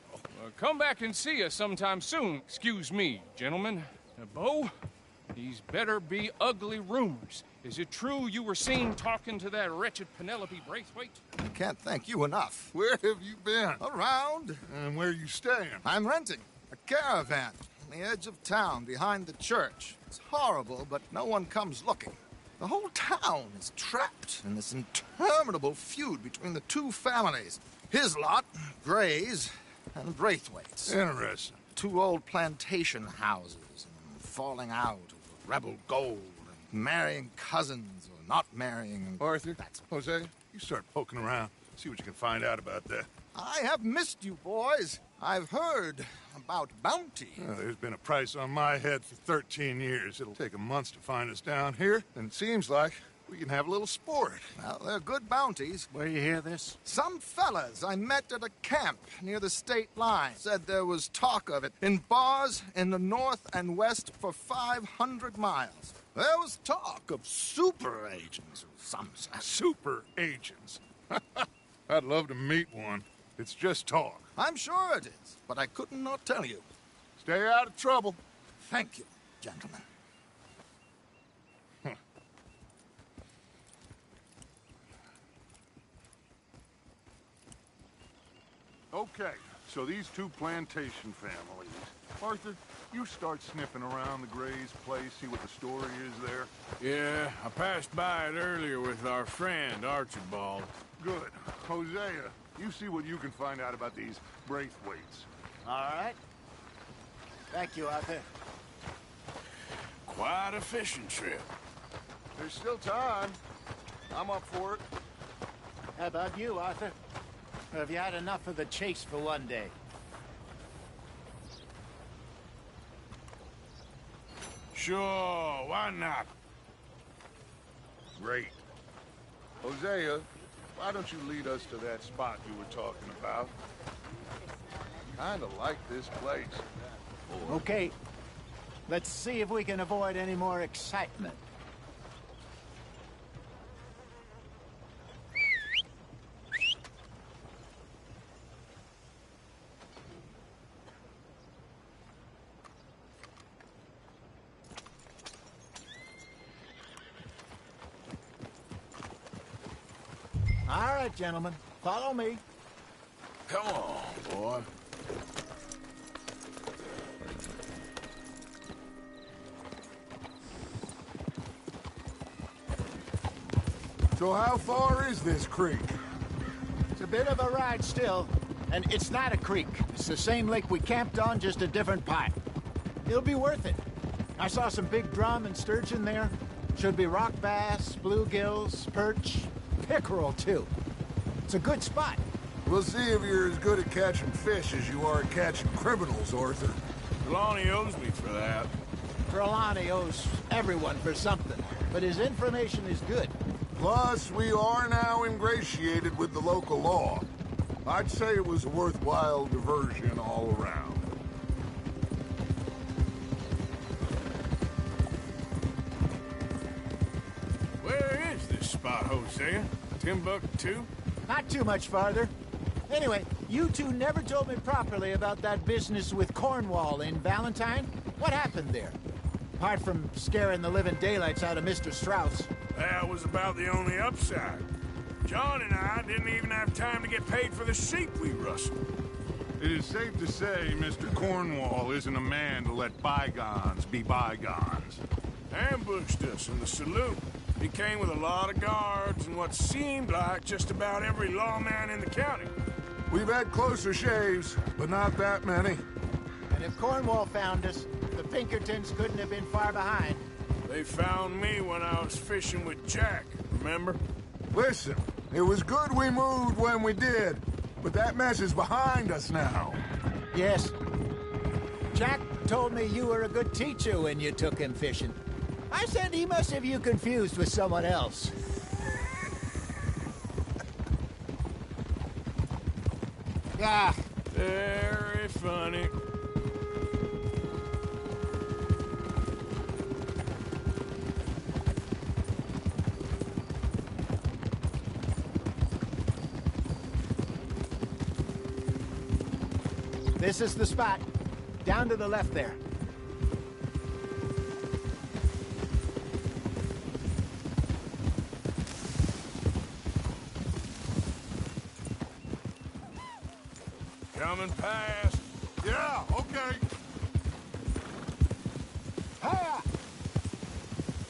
Come back and see us sometime soon. Excuse me, gentlemen. Bo, these better be ugly rumors. Is it true you were seen talking to that wretched Penelope Braithwaite? I can't thank you enough. Where have you been? Around. And where are you staying? I'm renting a caravan on the edge of town behind the church. It's horrible, but no one comes looking. The whole town is trapped in this interminable feud between the two families. His lot, Gray's, and Braithwaite's. Interesting. Two old plantation houses, and falling out over rebel gold, and marrying cousins or not marrying. Arthur, Jose, you start poking around. See what you can find out about that. I have missed you, boys. I've heard about bounty. There's been a price on my head for 13 years. It'll take a month to find us down here, and it seems like we can have a little sport. Well, they're good bounties. Where you hear this? Some fellas I met at a camp near the state line said there was talk of it in bars in the north and west for 500 miles. There was talk of super agents of some sort. Super agents? I'd love to meet one. It's just talk. I'm sure it is, but I couldn't not tell you. Stay out of trouble. Thank you, gentlemen. Okay, so these two plantation families. Arthur, you start sniffing around the Gray's place, see what the story is there. Yeah, I passed by it earlier with our friend, Archibald. Good. Hosea, you see what you can find out about these Braithwaites. All right. Thank you, Arthur. Quite a fishing trip. There's still time. I'm up for it. How about you, Arthur? Or have you had enough of the chase for one day? Sure, why not? Great. Hosea, why don't you lead us to that spot you were talking about? Kinda like this place. Okay. Let's see if we can avoid any more excitement. All right, gentlemen. Follow me. Come on, boy. So how far is this creek? It's a bit of a ride still, and it's not a creek. It's the same lake we camped on, just a different part. It'll be worth it. I saw some big drum and sturgeon there. Should be rock bass, bluegills, perch, pickerel, too. It's a good spot. We'll see if you're as good at catching fish as you are at catching criminals, Arthur. Trelawney owes me for that. Trelawney owes everyone for something, but his information is good. Plus, we are now ingratiated with the local law. I'd say it was a worthwhile diversion all around. Where is this spot, Hosea? Timbuktu? Not too much farther. Anyway, you two never told me properly about that business with Cornwall in Valentine. What happened there? Apart from scaring the living daylights out of Mr. Strauss. That was about the only upside. John and I didn't even have time to get paid for the sheep we rustled. It is safe to say Mr. Cornwall isn't a man to let bygones be bygones. Ambushed us in the saloon. He came with a lot of guards and what seemed like just about every lawman in the county. We've had closer shaves, but not that many. And if Cornwall found us, the Pinkertons couldn't have been far behind. They found me when I was fishing with Jack, remember? Listen, it was good we moved when we did, but that mess is behind us now. Yes. Jack told me you were a good teacher when you took him fishing. I said he must have you confused with someone else. Ah. Very funny. This is the spot. Down to the left there. Coming past. Yeah, okay. Hiya!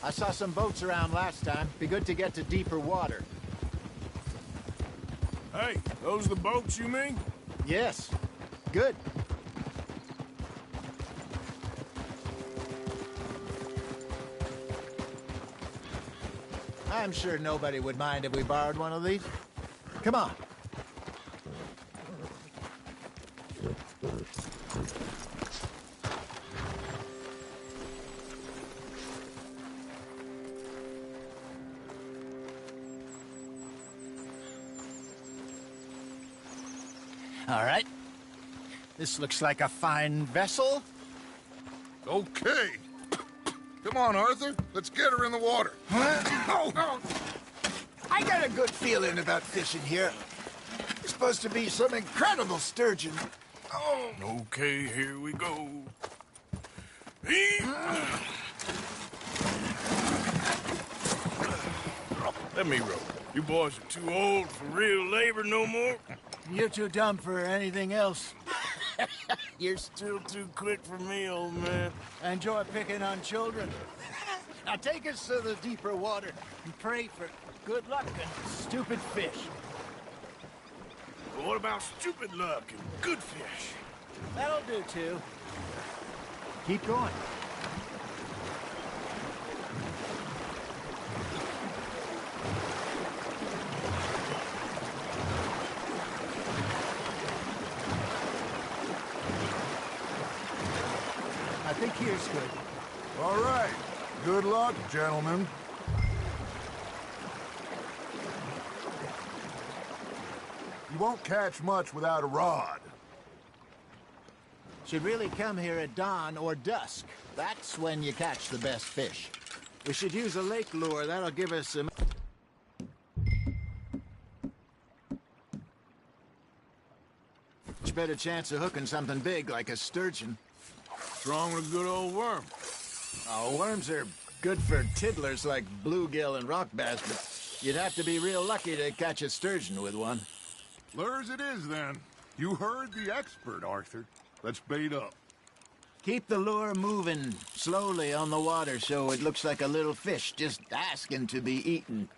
I saw some boats around last time. Be good to get to deeper water. Hey, those the boats you mean? Yes. Good. I'm sure nobody would mind if we borrowed one of these. Come on. All right. This looks like a fine vessel. Okay. Come on, Arthur. Let's get her in the water. Oh. I got a good feeling about fishing here. It's supposed to be some incredible sturgeon. Oh. Okay, here we go. Let me row. You boys are too old for real labor no more. You're too dumb for anything else. You're still too quick for me, old man. I enjoy picking on children. Now take us to the deeper water and pray for good luck and stupid fish. But what about stupid luck and good fish? That'll do, too. Keep going. I think here's good. All right. Good luck, gentlemen. You won't catch much without a rod. Should really come here at dawn or dusk. That's when you catch the best fish. We should use a lake lure. That'll give us some... much better chance of hooking something big like a sturgeon. What's wrong with a good old worm? Oh, worms are good for tiddlers like bluegill and rock bass, but you'd have to be real lucky to catch a sturgeon with one. Lures it is, then. You heard the expert, Arthur. Let's bait up. Keep the lure moving slowly on the water so it looks like a little fish just asking to be eaten.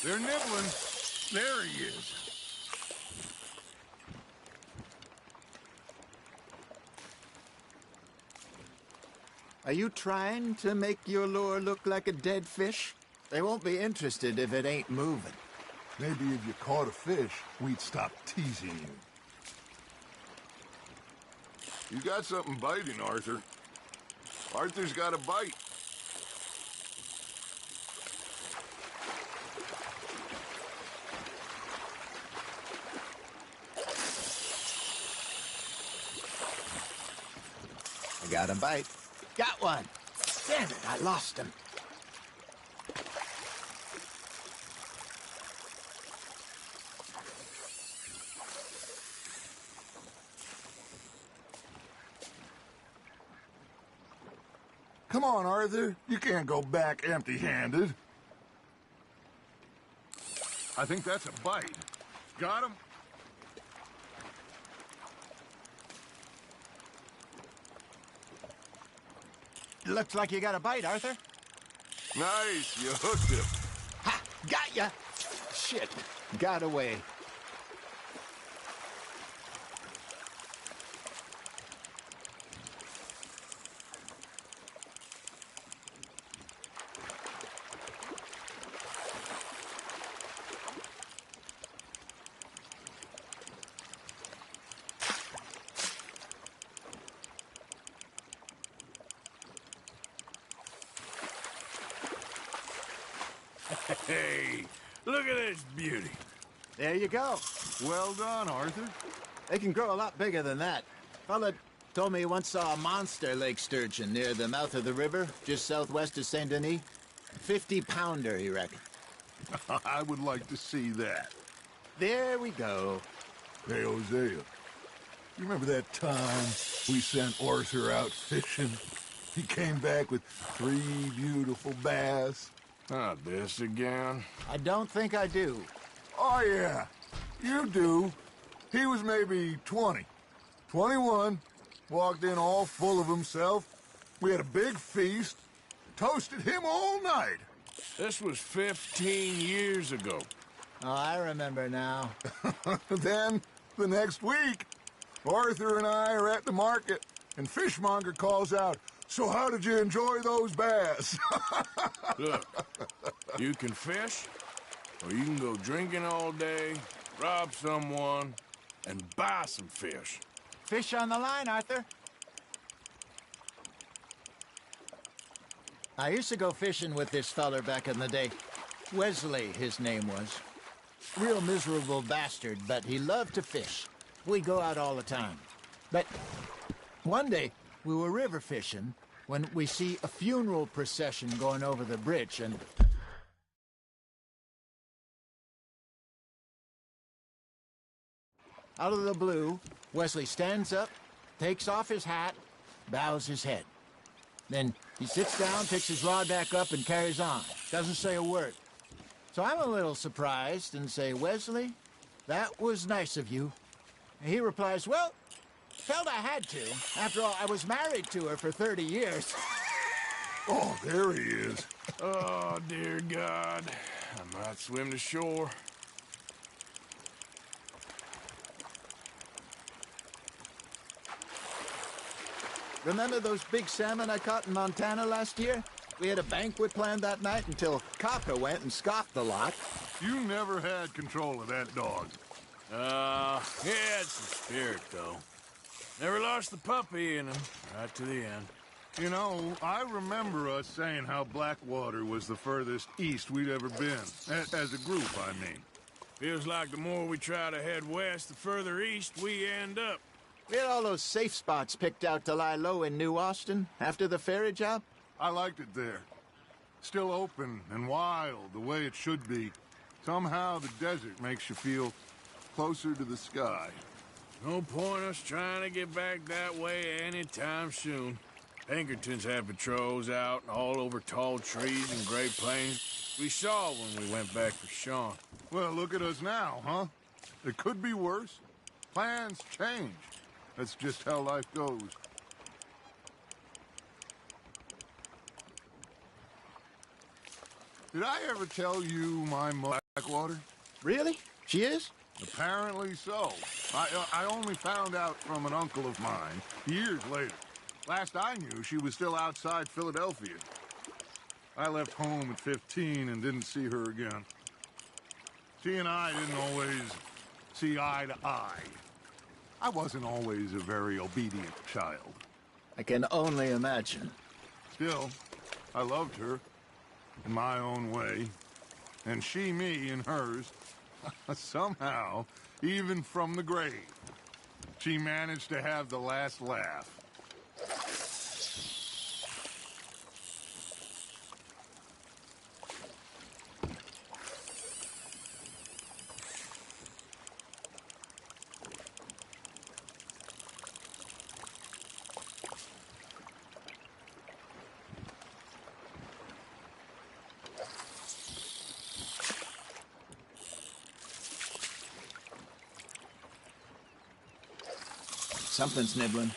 They're nibbling. There he is. Are you trying to make your lure look like a dead fish? They won't be interested if it ain't moving. Maybe if you caught a fish, we'd stop teasing you. You got something biting, Arthur. Arthur's got a bite. I got a bite. Got one. Damn it, I lost him. Come on, Arthur. You can't go back empty-handed. I think that's a bite. Got him? Looks like you got a bite, Arthur. Nice, you hooked him. Ha! Got ya! Shit, got away. Hey, look at this beauty. There you go. Well done, Arthur. They can grow a lot bigger than that. Fella told me he once saw a monster lake sturgeon near the mouth of the river, just southwest of Saint Denis. 50-pounder, he reckoned. I would like to see that. There we go. Hey, Hosea, you remember that time we sent Arthur out fishing? He came back with 3 beautiful bass. Not this again. I don't think I do. Oh, yeah. You do. He was maybe 20. 21. Walked in all full of himself. We had a big feast. Toasted him all night. This was 15 years ago. Oh, I remember now. Then, the next week, Arthur and I are at the market, and Fishmonger calls out, "So how did you enjoy those bass?" Look, you can fish, or you can go drinking all day, rob someone, and buy some fish. Fish on the line, Arthur. I used to go fishing with this feller back in the day. Wesley, his name was. Real miserable bastard, but he loved to fish. We'd go out all the time. But one day, we were river fishing when we see a funeral procession going over the bridge, and out of the blue, Wesley stands up, takes off his hat, bows his head. Then he sits down, picks his rod back up, and carries on. Doesn't say a word. So I'm a little surprised and say, "Wesley, that was nice of you." And he replies, "Well, felt I had to. After all, I was married to her for 30 years. Oh, there he is. Oh, dear God. I might swim to shore. Remember those big salmon I caught in Montana last year? We had a banquet planned that night until Kaka went and scoffed the lot. You never had control of that dog. He had some spirit, though. Never lost the puppy in him, right to the end. You know, I remember us saying how Blackwater was the furthest east we'd ever been. As a group, I mean. Feels like the more we try to head west, the further east we end up. We had all those safe spots picked out to lie low in New Austin after the ferry job. I liked it there. Still open and wild, the way it should be. Somehow the desert makes you feel closer to the sky. No point us trying to get back that way anytime soon. Pinkertons had patrols out all over tall trees and Great Plains. We saw when we went back for Sean. Well, look at us now, huh? It could be worse. Plans change. That's just how life goes. Did I ever tell you my Blackwater? Really? She is? Apparently so. I only found out from an uncle of mine years later. Last I knew, she was still outside Philadelphia. I left home at 15 and didn't see her again. She and I didn't always see eye to eye. I wasn't always a very obedient child. I can only imagine. Still, I loved her in my own way, and she me in hers. Somehow, even from the grave, she managed to have the last laugh. Something's nibbling.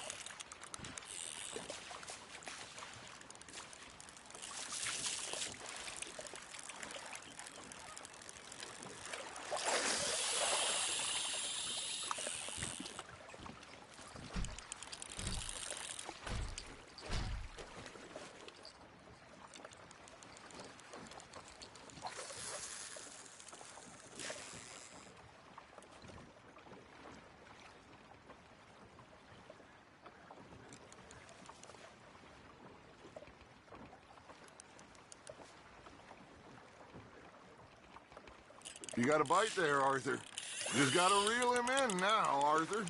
You got a bite there, Arthur. Just gotta reel him in now, Arthur.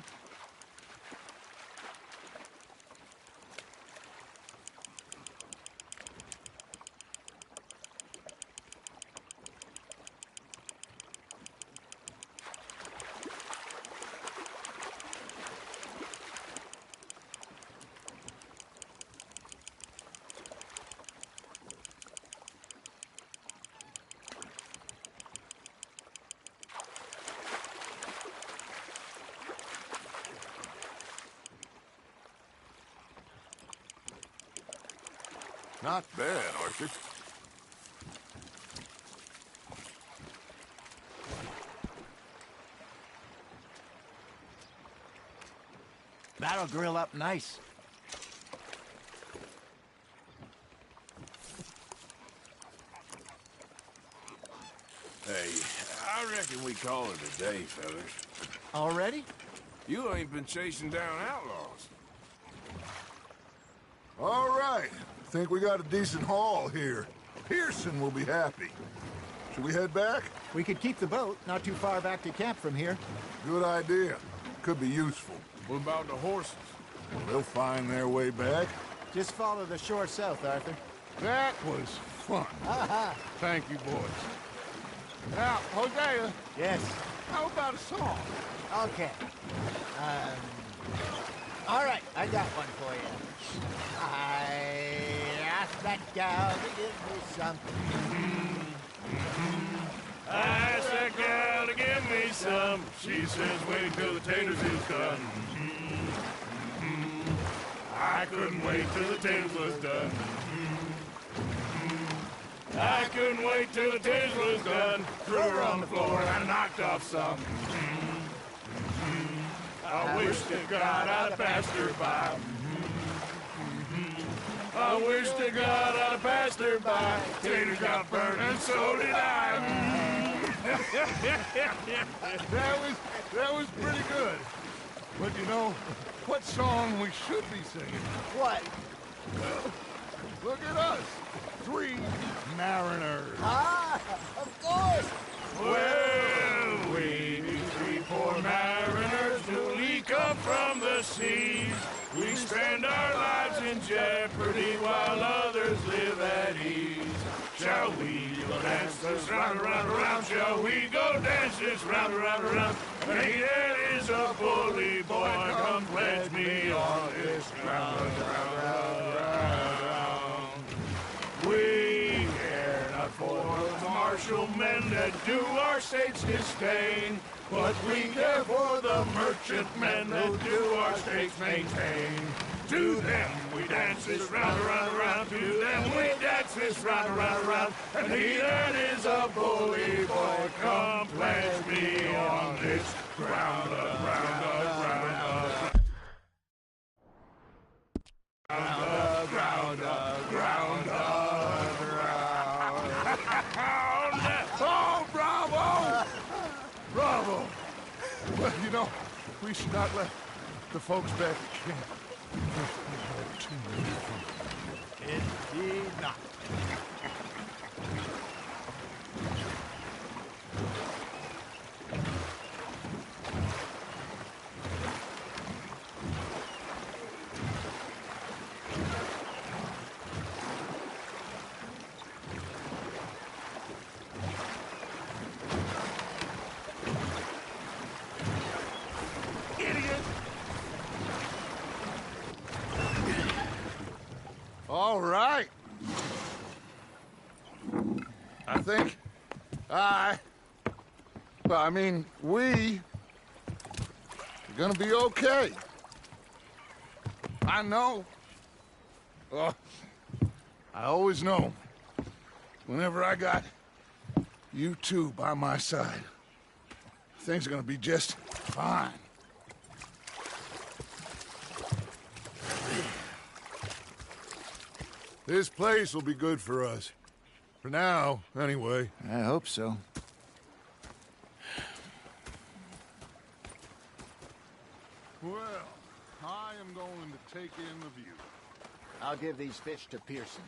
Not bad, Arthur. That'll grill up nice. Hey, I reckon we call it a day, fellas. Already? You ain't been chasing down outlaws. All right. Think we got a decent haul here. Pearson will be happy. Should we head back? We could keep the boat not too far back to camp from here. Good idea. Could be useful. What about the horses? They'll find their way back. Just follow the shore south, Arthur. That was fun. Thank you, boys. Now, Hosea. Yes. How about a song? Okay. All right, I got one for you. I asked that gal to give me something. I asked that gal to give me some. She says wait till the taters is done. I couldn't wait till the taters was done. I couldn't wait till the taters was done. Threw her on the floor and I knocked off some. I wish to God I'd have passed her by. I wish to God I'd have passed her by. Taters got burned and so did I. That was pretty good. But you know, what song we should be singing? What? Well, look at us. 3 mariners. Ah, of course. Well, we be 3 poor mariners newly come from the seas. We spend our lives in jeopardy while others live at ease. Shall we go dance this round, around, around? Shall we go dance this round, around, around? Hey, there is a bully boy, come pledge me on this ground, round, round, round, round. We care not for the martial men that do our state's disdain, but we care for the merchantmen that do our state's maintain. To them we dance this round, around, around. To them we dance this round, around, around. And he that is a bully boy, come pledge me on this ground, ground, ground, ground, ground, ground, Oh, bravo! Bravo! Well, you know, we should not let the folks back at camp. Indeed not. All right. I think we are gonna be okay. I know. Oh, I always know. Whenever I got you two by my side, things are gonna be just fine. This place will be good for us. For now, anyway. I hope so. Well, I am going to take in the view. I'll give these fish to Pearson.